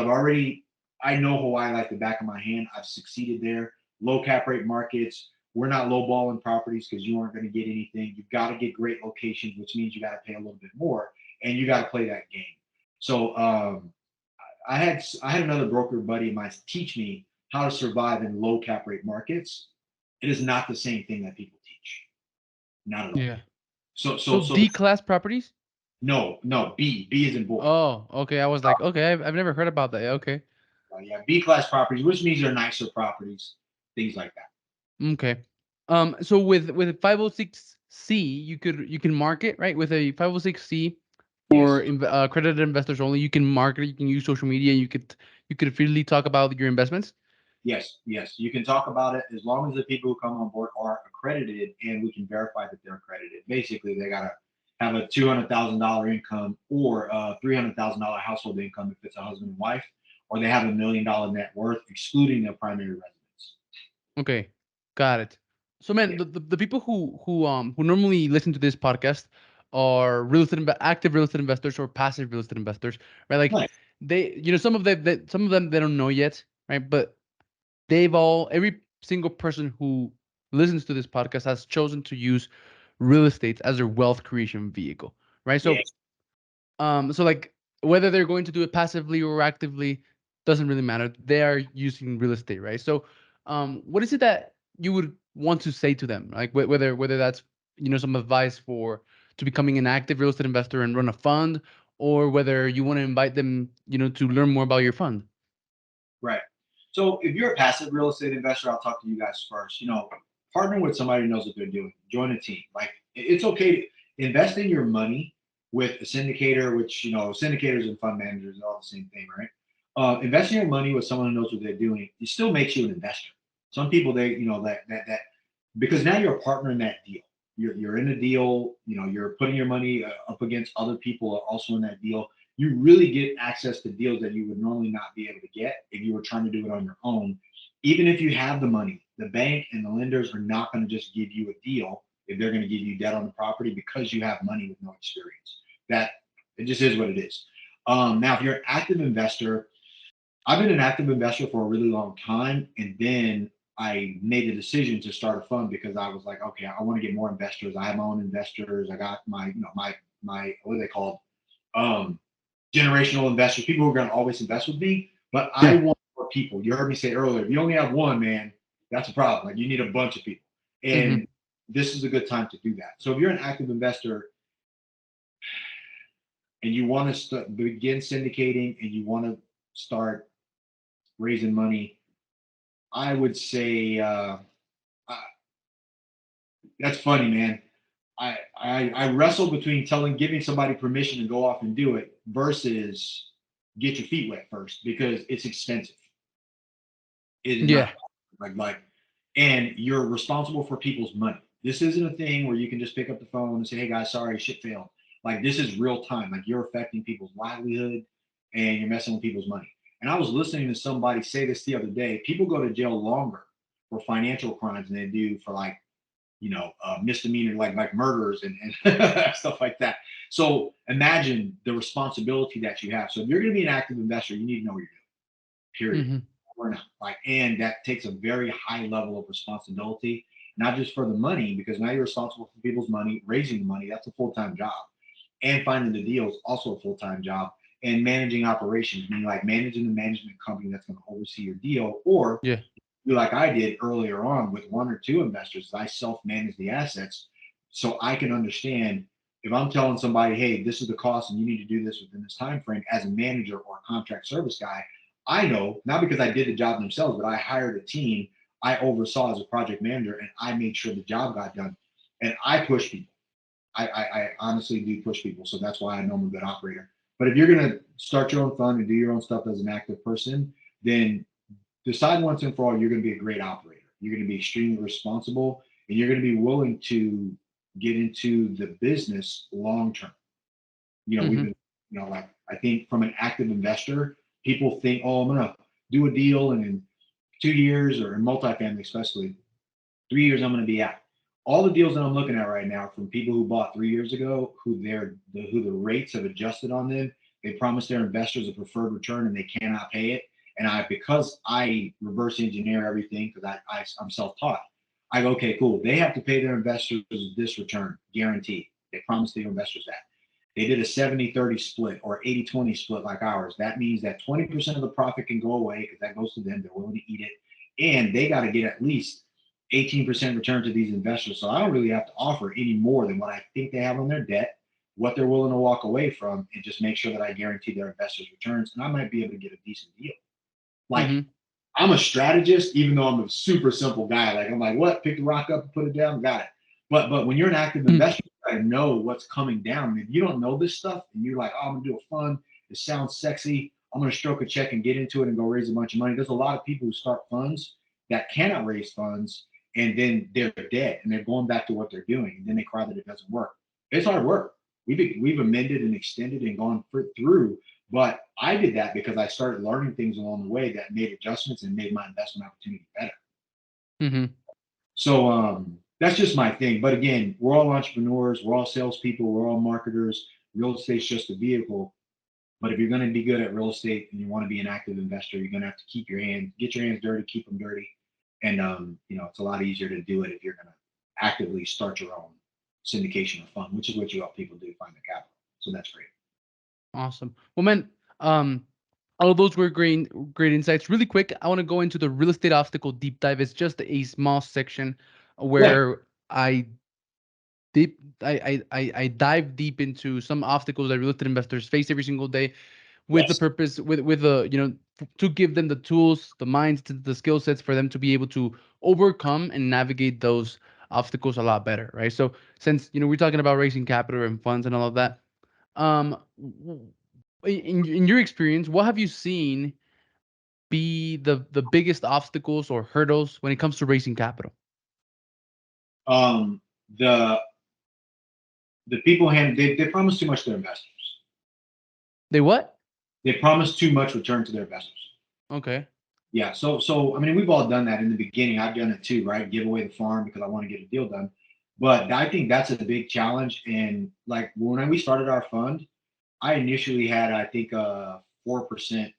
I know Hawaii like the back of my hand. I've succeeded there. Low cap rate markets. We're not lowballing properties because you aren't going to get anything. You've got to get great locations, which means you got to pay a little bit more, and you got to play that game. So I had another broker buddy of mine teach me how to survive in low cap rate markets. It is not the same thing that people teach. Not at all. Yeah. So So so so D class properties? no, B is in boy. Oh, okay. I was like, okay, I've never heard about that. Okay. Yeah, B class properties, which means they're nicer properties, things like that. Okay. So with 506c, you can market, right? With a 506c Yes. for accredited investors only, you can market, you can use social media, you could freely talk about your investments. Yes. You can talk about it as long as the people who come on board are accredited and we can verify that they're accredited. Basically, they gotta have a $200,000 income or a $300,000 household income if it's a husband and wife, or they have $1 million net worth, excluding their primary residence. Okay, got it. So, man, Yeah. the people who normally listen to this podcast are active real estate investors or passive real estate investors, right? Like Nice. some of them they don't know yet, right? But every single person who listens to this podcast has chosen to use real estate as their wealth creation vehicle, right? Yeah. So like whether they're going to do it passively or actively doesn't really matter. They are using real estate, right? So, what is it that you would want to say to them? Like whether that's some advice for to becoming an active real estate investor and run a fund, or whether you want to invite them, to learn more about your fund. Right. So if you're a passive real estate investor, I'll talk to you guys first. Partner with somebody who knows what they're doing. Join a team. Like it's okay to invest in your money with a syndicator, which syndicators and fund managers are all the same thing, right? Investing your money with someone who knows what they're doing, it still makes you an investor. Some people that because now you're a partner in that deal. You're in a deal. You're putting your money up against other people also in that deal. You really get access to deals that you would normally not be able to get if you were trying to do it on your own. Even if you have the money, the bank and the lenders are not going to just give you a deal if they're going to give you debt on the property because you have money with no experience. That it just is what it is. Now, if you're an active investor, I've been an active investor for a really long time, and then I made the decision to start a fund because I was like, okay, I want to get more investors. I have my own investors. I got my what are they called? Um, Generational investors, people who are going to always invest with me. But I Yeah. want more people. You heard me say earlier, if you only have one, man, that's a problem. Like you need a bunch of people. And this is a good time to do that. So if you're an active investor and you want to begin syndicating and you want to start raising money, I would say that's funny, man. I wrestle between giving somebody permission to go off and do it versus get your feet wet first, because it's expensive. It is Yeah. not like, and you're responsible for people's money. This isn't a thing where you can just pick up the phone and say, "Hey guys, sorry, shit failed." Like, this is real time. Like, you're affecting people's livelihood and you're messing with people's money. And I was listening to somebody say this the other day. People go to jail longer for financial crimes than they do for, like, misdemeanor, like murders and stuff like that. So imagine the responsibility that you have. So if you're going to be an active investor, you need to know what you're doing. Period. Or not. And that takes a very high level of responsibility, not just for the money, because now you're responsible for people's money, raising the money. That's a full-time job, and finding the deals, also a full-time job, and managing operations, meaning like managing the management company that's going to oversee your deal, or like I did earlier on with one or two investors. I self-manage the assets so I can understand if I'm telling somebody, hey, this is the cost and you need to do this within this time frame, as a manager or a contract service guy. I know, not because I did the job themselves, but I hired a team I oversaw as a project manager, and I made sure the job got done. And I push people. I honestly do push people. So that's why I know I'm a good operator. But if you're going to start your own fund and do your own stuff as an active person, then decide once and for all, you're going to be a great operator. You're going to be extremely responsible, and you're going to be willing to get into the business long term. We've been, like, I think from an active investor, people think, oh, I'm going to do a deal, and in 2 years, or in multifamily especially, 3 years, I'm going to be out. All the deals that I'm looking at right now from people who bought 3 years ago, who the rates have adjusted on them. They promised their investors a preferred return and they cannot pay it. And because I reverse engineer everything, because I'm self-taught, I go, okay, cool. They have to pay their investors this return, guaranteed. They promised their investors that. They did a 70-30 split or 80-20 split like ours. That means that 20% of the profit can go away because that goes to them. They're willing to eat it. And they got to get at least 18% return to these investors. So I don't really have to offer any more than what I think they have on their debt, what they're willing to walk away from, and just make sure that I guarantee their investors returns. And I might be able to get a decent deal. Like, I'm a strategist, even though I'm a super simple guy. Like, I'm like, what? Pick the rock up and put it down. Got it. But when you're an active investor, you gotta know what's coming down. If you don't know this stuff and you're like, oh, I'm gonna do a fund, it sounds sexy, I'm gonna stroke a check and get into it and go raise a bunch of money. There's a lot of people who start funds that cannot raise funds, and then they're dead and they're going back to what they're doing, and then they cry that it doesn't work. It's hard work. We've amended and extended and gone through, but I did that because I started learning things along the way that made adjustments and made my investment opportunity better. So that's just my thing. But again, we're all entrepreneurs, we're all salespeople, we're all marketers. Real estate's just a vehicle. But if you're going to be good at real estate and you want to be an active investor, you're going to have to get your hands dirty, keep them dirty. And it's a lot easier to do it if you're going to actively start your own syndication of fund, which is what you help people do, find the capital. So that's great. Awesome. Well, man, all of those were great insights. Really quick, I want to go into the real estate obstacle deep dive. It's just a small section where I dive deep into some obstacles that real estate investors face every single day, with the purpose, with the to give them the tools, the minds, the skill sets for them to be able to overcome and navigate those obstacles a lot better, right? So since we're talking about raising capital and funds and all of that, in your experience, what have you seen be the biggest obstacles or hurdles when it comes to raising capital? The people they promise too much to their investors. They what? They promise too much return to their investors. Okay. Yeah. So I mean, we've all done that in the beginning. I've done it too, right? Give away the farm because I want to get a deal done. But I think that's a big challenge. And like when we started our fund, I initially had, I think, 4%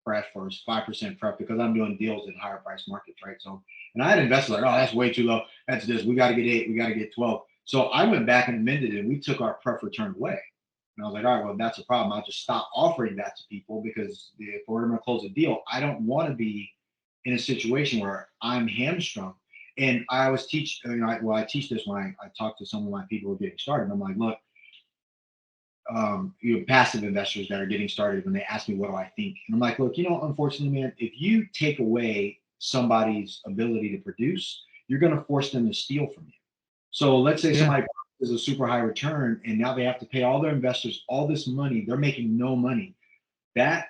pref or 5% pref because I'm doing deals in higher price markets, right? So, and I had investors like, oh, that's way too low. That's this. We got to get 8. We got to get 12. So I went back and amended it, and we took our pref return away. And I was like, all right, well, that's a problem. I'll just stop offering that to people because if we're going to close a deal, I don't want to be in a situation where I'm hamstrung. And I always teach, I teach this when I talk to some of my people who are getting started. I'm like, look, passive investors that are getting started, when they ask me, what do I think? And I'm like, look, unfortunately, man, if you take away somebody's ability to produce, you're going to force them to steal from you. So let's say somebody is a super high return and now they have to pay all their investors all this money. They're making no money. That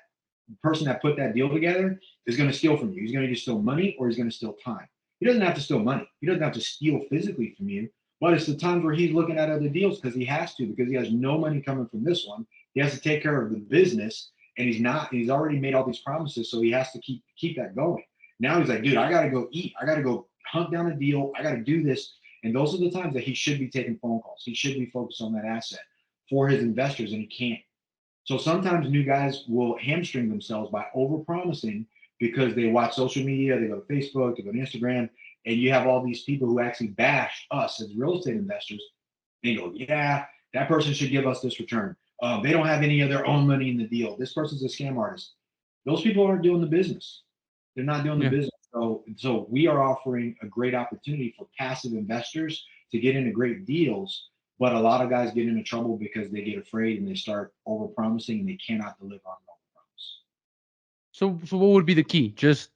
person that put that deal together is going to steal from you. He's going to either steal money or he's going to steal time. He doesn't have to steal money. He doesn't have to steal physically from you. But it's the times where he's looking at other deals because he has to, because he has no money coming from this one. He has to take care of the business, and he's already made all these promises, so he has to keep that going. Now he's like, dude, I gotta go eat. I gotta go hunt down a deal. I gotta do this. And those are the times that he should be taking phone calls. He should be focused on that asset for his investors, and he can't. So sometimes new guys will hamstring themselves by overpromising because they watch social media, they go to Facebook, they go to Instagram, and you have all these people who actually bash us as real estate investors. They go, yeah, that person should give us this return. They don't have any of their own money in the deal. This person's a scam artist. Those people aren't doing the business. They're not doing the business. So we are offering a great opportunity for passive investors to get into great deals. But a lot of guys get into trouble because they get afraid and they start overpromising and they cannot deliver on the promise. So what would be the key? Just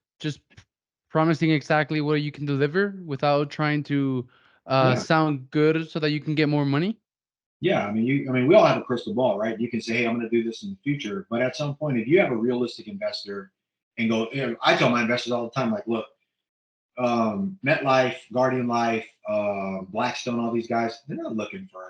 promising exactly what you can deliver without trying to sound good so that you can get more money? Yeah, we all have a crystal ball, right? You can say, hey, I'm going to do this in the future. But at some point, if you have a realistic investor and go, I tell my investors all the time, like, look, MetLife, Guardian Life, Blackstone, all these guys, they're not looking for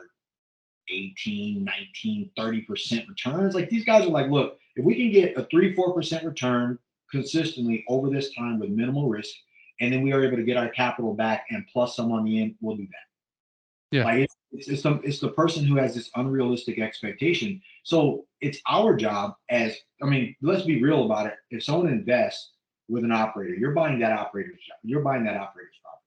18, 19, 30% returns. Like, these guys are like, look, if we can get a 3-4% return consistently over this time with minimal risk, and then we are able to get our capital back and plus some on the end, we'll do that. Yeah. Like, it's the person who has this unrealistic expectation. So it's our job let's be real about it. If someone invests with an operator, you're buying that operator's job. You're buying that operator's property.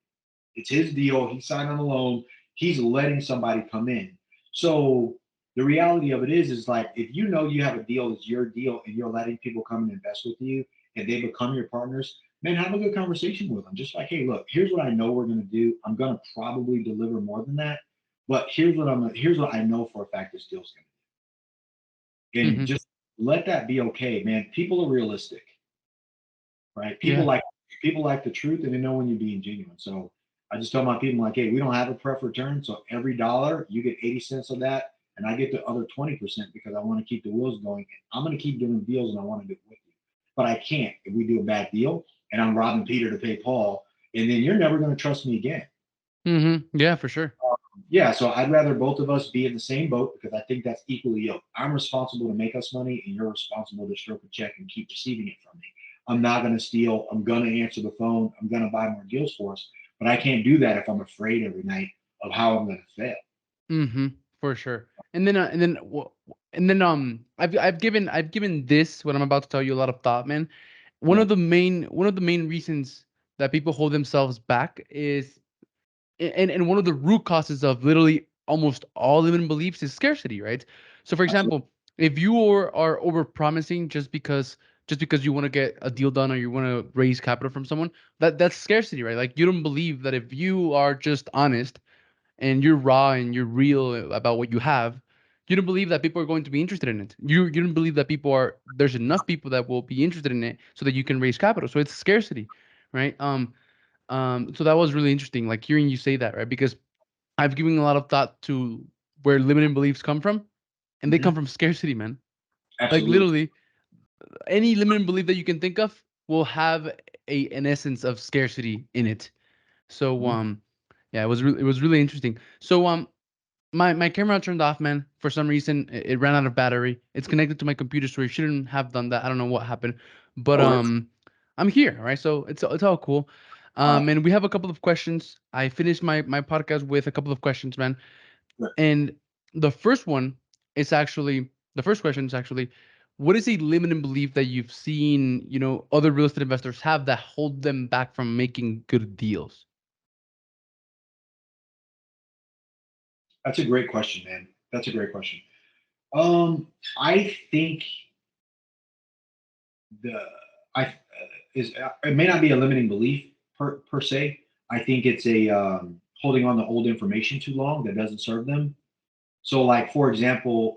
It's his deal. He signed on the loan. He's letting somebody come in. So the reality of it is like, if you know you have a deal that's your deal and you're letting people come and invest with you and they become your partners, man, have a good conversation with them. Just like, hey, look, here's what I know we're going to do. I'm going to probably deliver more than that, but here's what I know for a fact this deal's going to do. And just let that be okay, man. People are realistic, right? People like the truth, and they know when you're being genuine. So I just tell my people, like, hey, we don't have a pref return, so every dollar you get 80 cents of that, and I get the other 20% because I want to keep the wheels going. I'm going to keep doing deals, and I want to do it with you. But I can't if we do a bad deal, and I'm robbing Peter to pay Paul, and then you're never going to trust me again. Yeah, for sure. So I'd rather both of us be in the same boat because I think that's equally yoked. I'm responsible to make us money, and you're responsible to stroke a check and keep receiving it from me. I'm not going to steal. I'm going to answer the phone. I'm going to buy more deals for us. But I can't do that if I'm afraid every night of how I'm going to fail. For sure. I've given this, what I'm about to tell you, a lot of thought, man. One of the main reasons that people hold themselves back is, and one of the root causes of literally almost all limiting beliefs is scarcity, right? So, for example, if you are over promising just because you want to get a deal done or you want to raise capital from someone, that's scarcity, right? Like, you don't believe that if you are just honest and you're raw and you're real about what you have, you don't believe that people are going to be interested in it. You don't believe that there's enough people that will be interested in it so that you can raise capital. So it's scarcity, right? So that was really interesting, like hearing you say that, right? Because I've given a lot of thought to where limiting beliefs come from, and they come from scarcity, man. Like, Absolutely. literally, any limiting belief that you can think of will have an essence of scarcity in it. So yeah, it was really interesting. So my camera turned off, man. For some reason, it ran out of battery. It's connected to my computer, so it shouldn't have done that. I don't know what happened, but I'm here, right? So it's all cool. And we have a couple of questions. I finished my podcast with a couple of questions, man. And the first one is actually the first question is actually, what is a limiting belief that you've seen, other real estate investors have that hold them back from making good deals? That's a great question, man. That's a great question. I think the I is it may not be a limiting belief per se, I think it's a holding on to old information too long that doesn't serve them. So, like for example,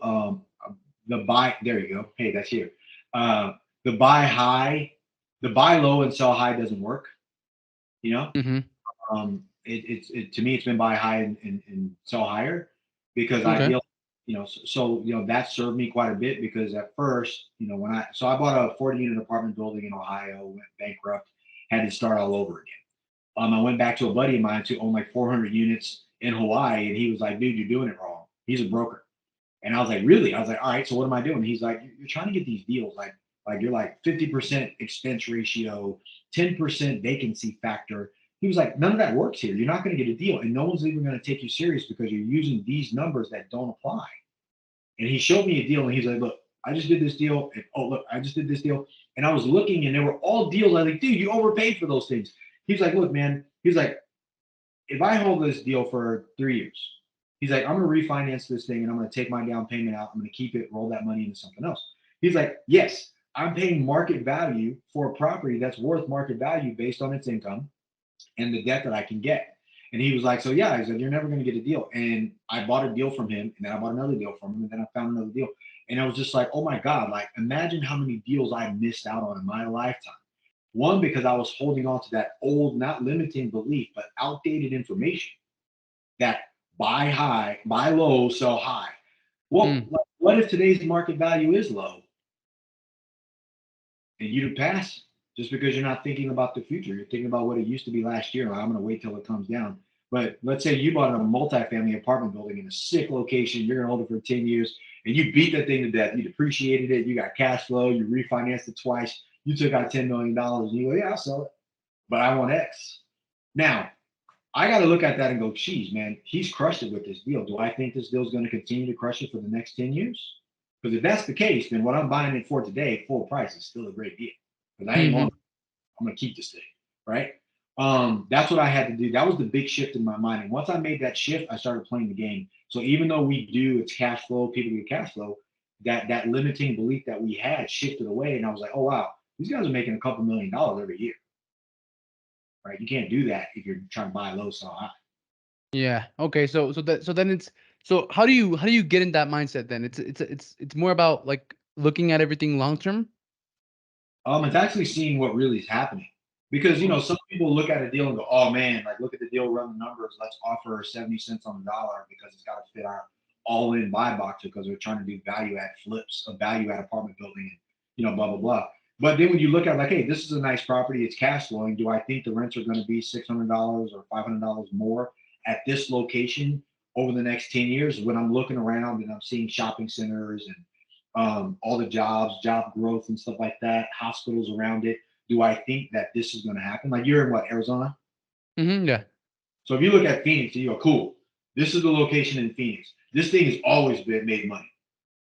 the buy. There you go. Hey, that's here. Uh, the buy high, the buy low and sell high doesn't work. You know, Mm-hmm. to me, it's been buy high and sell higher because I Okay. feel, that served me quite a bit because at first, when I bought a 40 unit apartment building in Ohio, went bankrupt, had to start all over again. I went back to a buddy of mine who owned like 400 units in Hawaii, and he was like, "Dude, you're doing it wrong." He's a broker, and I was like, "Really?" I was like, "All right, so what am I doing?" He's like, "You're trying to get these deals, like you're like 50% expense ratio, 10% vacancy factor." He was like, "None of that works here. You're not going to get a deal, and no one's even going to take you serious because you're using these numbers that don't apply." And he showed me a deal, and he's like, "Look, I just did this deal, and oh look, I just did this deal," and I was looking, and they were all deals. I was like, "Dude, you overpaid for those things." He's like, "Look, man," he's like, "if I hold this deal for 3 years," he's like, "I'm going to refinance this thing, and I'm going to take my down payment out. I'm going to keep it, roll that money into something else." He's like, "Yes, I'm paying market value for a property that's worth market value based on its income and the debt that I can get." And he was like, "So yeah," he's like, "You're never going to get a deal." And I bought a deal from him, and then I bought another deal from him, and then I found another deal. And I was just like, "Oh my God, like imagine how many deals I missed out on in my lifetime." One, because I was holding on to that old, not limiting belief, but outdated information that buy high, buy low, sell high. Well, Mm. like, what if today's market value is low and you pass just because you're not thinking about the future? You're thinking about what it used to be last year. Like, I'm going to wait till it comes down. But let's say you bought a multifamily apartment building in a sick location. You're going to hold it for 10 years and you beat that thing to death. You depreciated it. You got cash flow. You refinanced it twice. You took out $10 million and you go, "Yeah, I'll sell it, but I want X." Now, I got to look at that and go, "Geez, man, he's crushed it with this deal. Do I think this deal is going to continue to crush it for the next 10 years? Because if that's the case, then what I'm buying it for today, full price, is still a great deal. Because I ain't going, Mm-hmm. I'm going to keep this thing, right?" That's what I had to do. That was the big shift in my mind. And once I made that shift, I started playing the game. So even though we do, it's cash flow, people get cash flow, that limiting belief that we had shifted away. And I was like, "Oh, wow, these guys are making a couple $1,000,000 every year, right? You can't do that if you're trying to buy low, sell high." Yeah. Okay. So then it's so how do you get in that mindset then? It's more about like looking at everything long term. It's actually seeing what really is happening. Because some people look at a deal and go, "Oh man, like look at the deal, run the numbers. Let's offer 70 cents on the dollar because it's got to fit our all-in buy box because we're trying to do value add flips, a value add apartment building, and blah blah blah." But then when you look at like, "Hey, this is a nice property, it's cash flowing. Do I think the rents are going to be $600 or $500 more at this location over the next 10 years?" When I'm looking around and I'm seeing shopping centers and all the jobs, job growth, and stuff like that, hospitals around it. Do I think that this is going to happen? Like you're in what, Arizona? Mm-hmm. Yeah. So if you look at Phoenix and you go, "Cool, this is the location in Phoenix. This thing has always been made money,"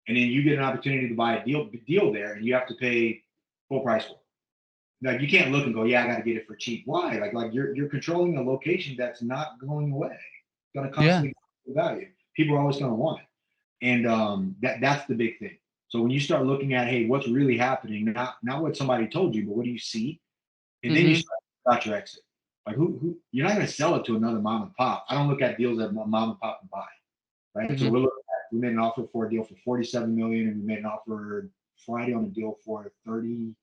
and then you get an opportunity to buy a deal there, and you have to pay full price for it. Like you can't look and go, "Yeah, I got to get it for cheap." Why? Like you're controlling a location that's not going away. It's going to Yeah. constantly go value. People are always going to want it. And that's the big thing. So when you start looking at, hey, what's really happening, not what somebody told you, but what do you see, and then you Mm-hmm. start about your exit. Like who you're not going to sell it to another mom and pop. I don't look at deals that mom and pop can buy, right? So Mm-hmm. we made an offer for a deal for 47 million, and we made an offer Friday on a deal for 40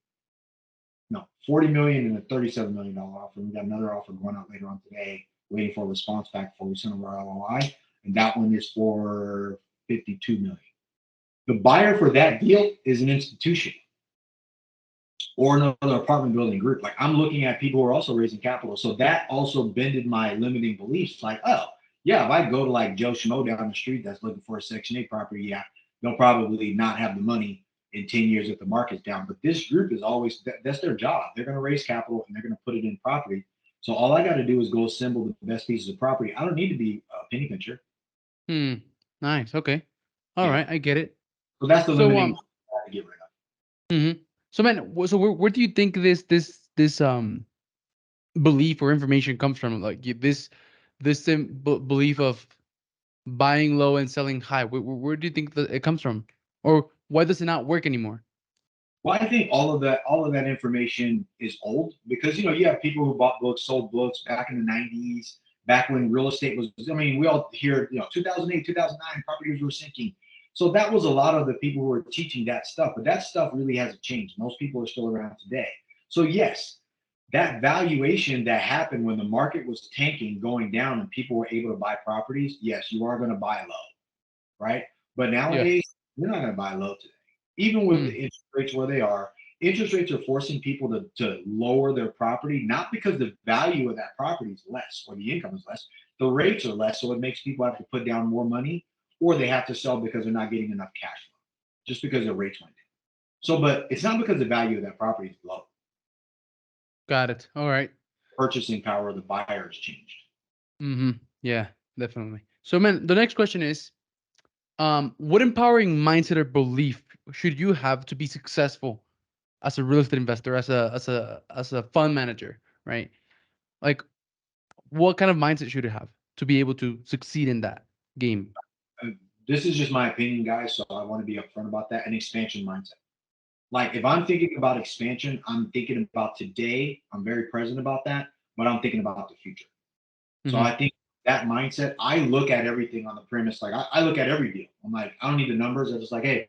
million and a $37 million offer. And we got another offer going out later on today, waiting for a response back before we send over our LOI, and that one is for 52 million. The buyer for that deal is an institution or another apartment building group. Like I'm looking at people who are also raising capital. So that also bended my limiting beliefs. Like, oh, yeah, if I go to like Joe Schmo down the street that's looking for a Section 8 property, yeah, they'll probably not have the money in 10 years if the market's down. But this group is always, that's their job. They're going to raise capital and they're going to put it in property. So all I got to do is go assemble the best pieces of property. I don't need to be a penny pincher. Hmm. Nice. Okay. All Yeah. right. I get it. So that's the So limiting I had to get rid of. mhm. So man, so where do you think this belief or information comes from? Like this belief of buying low and selling high. Where do you think that it comes from, or why does it not work anymore? Well, I think all of that information is old because you have people who bought books, sold books back in the 90s, back when real estate was. I mean, we all hear 2008, 2009, properties were sinking. So that was a lot of the people who were teaching that stuff, but that stuff really hasn't changed. Most people are still around today. So yes, that valuation that happened when the market was tanking, going down, and people were able to buy properties, yes, you are going to buy low, right? But Yeah. nowadays, you're not going to buy low today. Even with the Mm. interest rates where they are, interest rates are forcing people to lower their property, not because the value of that property is less or the income is less. The rates are less, so it makes people have to put down more money, or they have to sell because they're not getting enough cash flow, just because their rates went down. So, but it's not because the value of that property is low. Got it. All right. Purchasing power of the buyer has changed. Mm-hmm. Yeah, definitely. So, man, the next question is, what empowering mindset or belief should you have to be successful as a real estate investor, as a fund manager, right? Like, what kind of mindset should you have to be able to succeed in that game? Uh, This is just my opinion, guys, so I want to be upfront about that. An expansion mindset. Like if I'm thinking about expansion, I'm thinking about today. I'm very present about that, but I'm thinking about the future. So Mm-hmm. I think that mindset, I look at everything on the premise. Like I look at every deal. I'm like, I don't need the numbers. I'm just like, hey,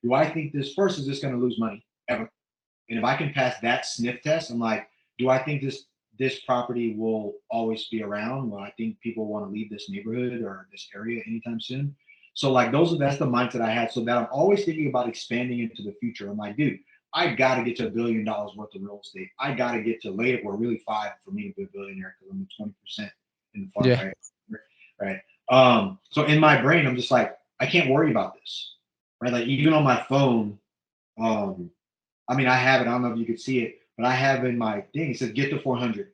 do I think this first, is this going to lose money ever? And if I can pass that sniff test, I'm like, do I think this property will always be around? Well, I think people want to leave this neighborhood or this area anytime soon. So like that's the mindset I had. So that I'm always thinking about expanding into the future. I'm like, dude, I got to get to $1 billion worth of real estate. I got to get to later, or really five for me to be a billionaire because I'm at 20% in the fund, Yeah. right? Right. So in my brain, I'm just like, I can't worry about this, right? Like even on my phone, um, I mean, I have it. I don't know if you could see it, but I have in my thing. It says get to 400,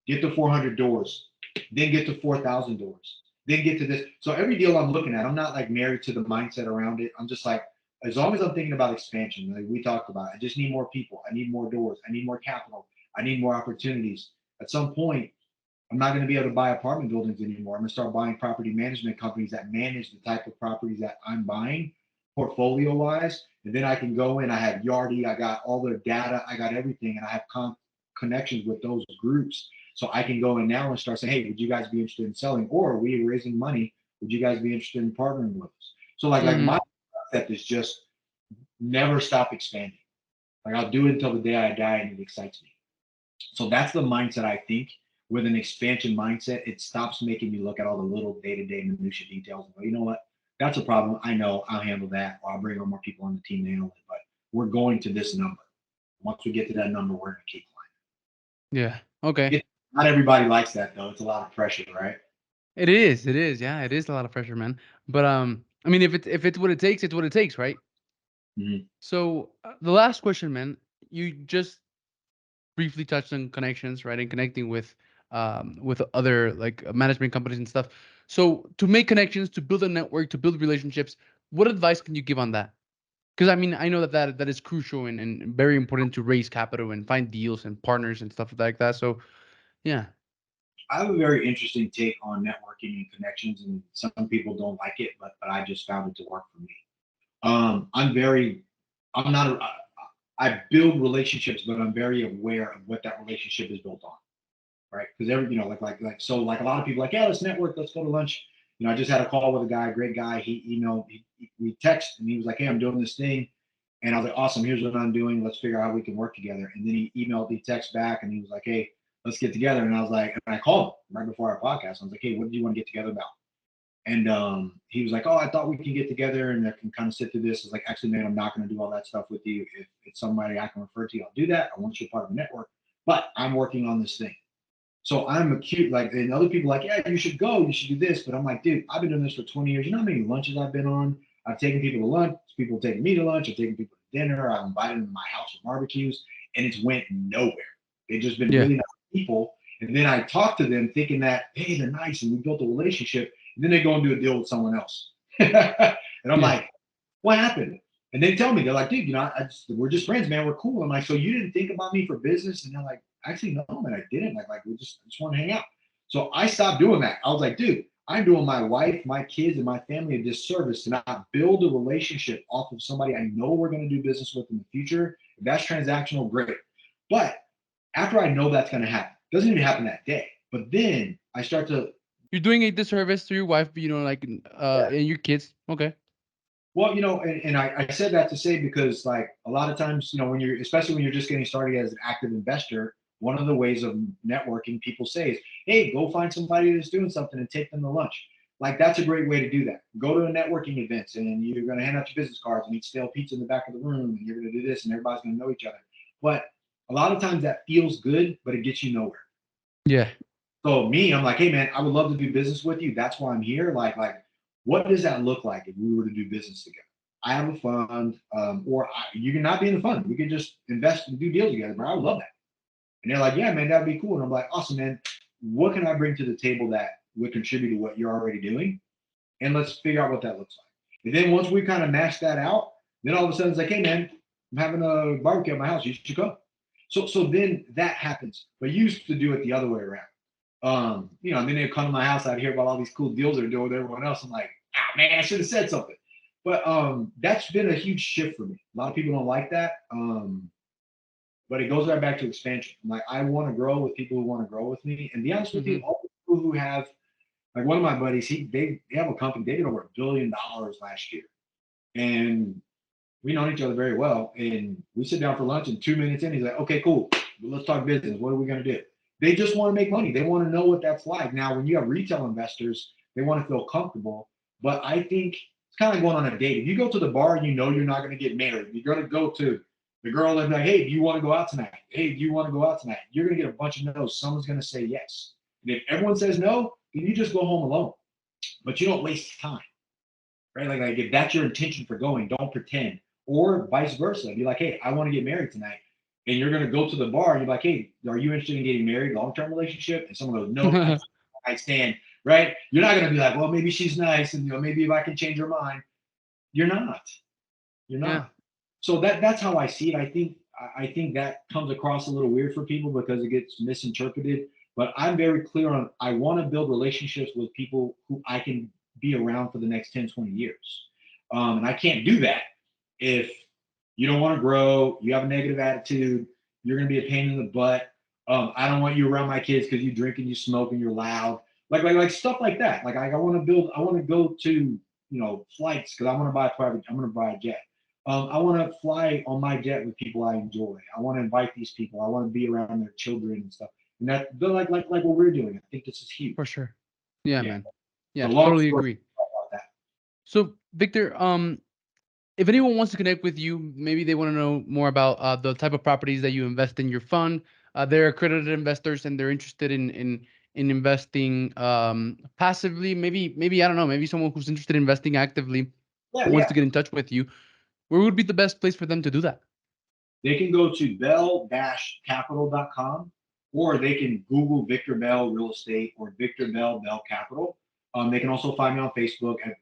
get to 400 doors, then get to 4,000 doors, then get to this. So every deal I'm looking at, I'm not like married to the mindset around it. I'm just like, as long as I'm thinking about expansion, like we talked about, I just need more people. I need more doors. I need more capital. I need more opportunities. At some point, I'm not going to be able to buy apartment buildings anymore. I'm going to start buying property management companies that manage the type of properties that I'm buying portfolio wise. And then I can go in, I have Yardi, I got all their data, I got everything, and I have connections with those groups. So I can go in now and start saying, hey, would you guys be interested in selling? Or we are raising money. Would you guys be interested in partnering with us? So like Mm-hmm. my concept is just never stop expanding. Like I'll do it until the day I die and it excites me. So that's the mindset I think. With an expansion mindset, it stops making me look at all the little day-to-day minutia details and go, you know what? That's a problem. I know I'll handle that, or I'll bring on more people on the team to handle it. But we're going to this number. Once we get to that number, we're gonna keep Yeah. Okay. climbing. Not everybody likes that though. It's a lot of pressure, right? It is. It is. Yeah. It is a lot of pressure, man. But I mean, if it's what it takes, it's what it takes, right? Mm-hmm. So the last question, man. You just briefly touched on connections, right, and connecting with other like management companies and stuff. So to make connections, to build a network, to build relationships, what advice can you give on that? Because I mean, I know that is crucial and very important to raise capital and find deals and partners and stuff like that. So yeah. I have a very interesting take on networking and connections, and some people don't like it, but I just found it to work for me. I'm very, I'm not, a, I build relationships, but I'm very aware of what that relationship is built on, right? Because so like a lot of people like, yeah, let's network, let's go to lunch. I just had a call with a guy, great guy. We text and he was like, hey, I'm doing this thing. And I was like, awesome, here's what I'm doing. Let's figure out how we can work together. And then he texted back and he was like, hey, let's get together. And I was like, and I called him right before our podcast. I was like, hey, what do you want to get together about? And he was like, oh, I thought we can get together and I can kind of sit through this. I was like, actually, man, I'm not going to do all that stuff with you. If it's somebody I can refer to, I'll do that. I want you part of the network, but I'm working on this thing. So I'm acute, like, and other people are like, yeah, you should go, you should do this. But I'm like, dude, I've been doing this for 20 years. You know how many lunches I've been on? I've taken people to lunch, people taking me to lunch, I've taken people to dinner, I've invited them to my house for barbecues, and it's went nowhere. They've just been Yeah. really nice people. And then I talk to them thinking that, hey, they're nice and we built a relationship. And then they go and do a deal with someone else. And I'm Yeah. like, what happened? And they tell me, they're like, dude, we're just friends, man. We're cool. I'm like, so you didn't think about me for business? And they're like, actually, no, man, I didn't. We just want to hang out. So I stopped doing that. I was like, dude, I'm doing my wife, my kids, and my family a disservice to not build a relationship off of somebody I know we're going to do business with in the future. If that's transactional, great. But after I know that's going to happen, doesn't even happen that day. But then I start to. You're doing a disservice to your wife, like and your kids. Okay. Well, and I said that to say because like a lot of times, when you're, especially when you're just getting started as an active investor, one of the ways of networking people say is, hey, go find somebody that's doing something and take them to lunch. Like that's a great way to do that. Go to a networking events and you're going to hand out your business cards and eat stale pizza in the back of the room and you're going to do this and everybody's going to know each other. But a lot of times that feels good, but it gets you nowhere. Yeah. So me, I'm like, hey man, I would love to do business with you. That's why I'm here. Like, what does that look like if we were to do business together? I have a fund, you can not be in the fund. We can just invest and do deals together, bro. I would love that. And they're like, yeah, man, that'd be cool. And I'm like, awesome, man. What can I bring to the table that would contribute to what you're already doing? And let's figure out what that looks like. And then once we kind of mash that out, then all of a sudden it's like, hey man, I'm having a barbecue at my house. You should come. So then that happens. But you used to do it the other way around. And then they'd come to my house. I'd hear about all these cool deals they're doing with everyone else. I'm like, man, I should have said something. But that's been a huge shift for me. A lot of people don't like that. But it goes right back to expansion. Like I want to grow with people who want to grow with me. And be honest with you, all the people who have, like one of my buddies, they have a company. They did over $1 billion last year, and we know each other very well. And we sit down for lunch, and 2 minutes in, he's like, "Okay, cool. Well, let's talk business. What are we gonna do?" They just want to make money. They want to know what that's like. Now, when you have retail investors, they want to feel comfortable. But I think it's kind of like going on a date. If you go to the bar and you know you're not going to get married, you're going to go to the girl and be like, hey, do you want to go out tonight? Hey, do you want to go out tonight? You're going to get a bunch of no's. Someone's going to say yes. And if everyone says no, then you just go home alone. But you don't waste time, right? Like if that's your intention for going, don't pretend. Or vice versa. Be like, hey, I want to get married tonight. And you're going to go to the bar and you're like, hey, are you interested in getting married, long-term relationship? And someone goes, no, I stand, right? You're not going to be like, well, maybe she's nice. And maybe if I can change her mind. You're not. You're not. Yeah. So that's how I see it. I think that comes across a little weird for people because it gets misinterpreted. But I'm very clear on I want to build relationships with people who I can be around for the next 10, 20 years. And I can't do that if you don't want to grow, you have a negative attitude, you're going to be a pain in the butt. I don't want you around my kids because you drink and you smoke and you're loud. Like stuff like that. Like I want to go to, flights because I want to buy I'm going to buy a jet. I want to fly on my jet with people I enjoy. I want to invite these people. I want to be around their children and stuff. And that like what we're doing. I think this is huge. For sure. Yeah, man. Yeah, so totally agree. About that. So Victor, if anyone wants to connect with you, maybe they want to know more about the type of properties that you invest in your fund. They're accredited investors and they're interested in investing passively. Maybe I don't know. Maybe someone who's interested in investing actively wants to get in touch with you. Where would be the best place for them to do that? They can go to bell-capital.com or they can Google Victor Bell Real Estate or Victor Bell Capital. They can also find me on Facebook at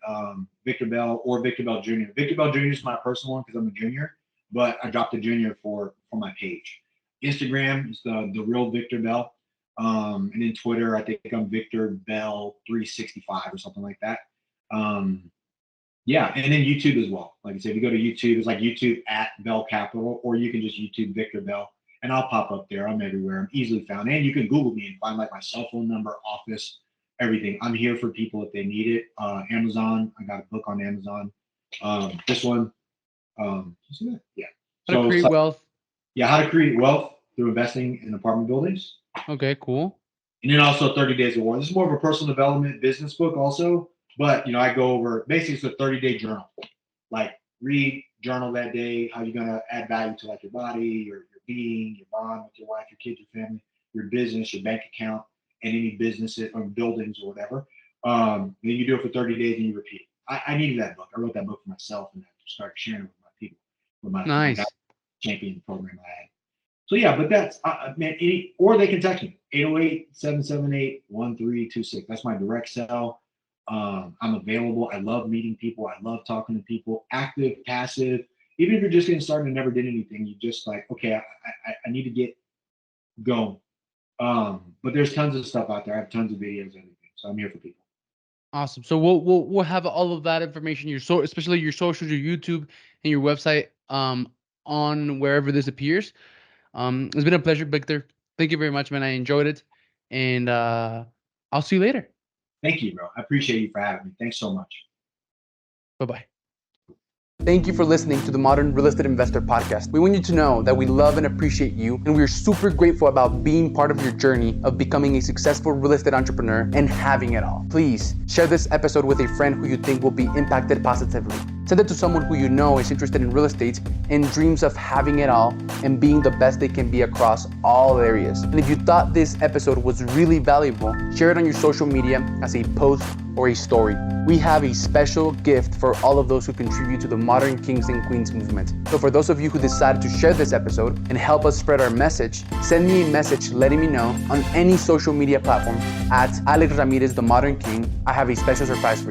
Victor Bell or Victor Bell Jr. Victor Bell Jr. is my personal one because I'm a junior, but I dropped the junior for my page. Instagram is the real Victor Bell. And then Twitter, I think I'm Victor Bell 365 or something like that. Yeah, and then YouTube as well. Like I said, if you go to YouTube, it's like YouTube at Bell Capital, or you can just YouTube Victor Bell, and I'll pop up there. I'm everywhere. I'm easily found. And you can Google me and find like my cell phone number, office, everything. I'm here for people if they need it. Amazon, I got a book on Amazon. This one, you see that? Yeah. How to create wealth. Yeah, how to create wealth through investing in apartment buildings. Okay, cool. And then also 30 Days of War. This is more of a personal development business book also. But, I go over, basically it's a 30-day journal. Like read, journal that day, how you're going to add value to like your body, your being, your bond with your wife, your kids, your family, your business, your bank account, and any businesses or buildings or whatever. Then you do it for 30 days and you repeat it. I needed that book. I wrote that book for myself and I started sharing it with my people, with my champion program I had. So yeah, but that's, man, or they can text me, 808-778-1326. That's my direct cell. I'm available. I love meeting people. I love talking to people, active, passive. Even if you're just getting started and never did anything, you just like, okay, I need to get going. But there's tons of stuff out there. I have tons of videos and everything. So I'm here for people. Awesome. So we'll have all of that information, especially your socials, your YouTube, and your website on wherever this appears. It's been a pleasure, Victor. Thank you very much, man. I enjoyed it, and I'll see you later. Thank you, bro. I appreciate you for having me. Thanks so much. Bye-bye. Thank you for listening to the Modern Real Estate Investor Podcast. We want you to know that we love and appreciate you, and we are super grateful about being part of your journey of becoming a successful real estate entrepreneur and having it all. Please share this episode with a friend who you think will be impacted positively. Send it to someone who you know is interested in real estate and dreams of having it all and being the best they can be across all areas. And if you thought this episode was really valuable, share it on your social media as a post or a story. We have a special gift for all of those who contribute to the Modern Kings and Queens movement. So for those of you who decided to share this episode and help us spread our message, send me a message letting me know on any social media platform at Alex Ramirez, the Modern King. I have a special surprise for you.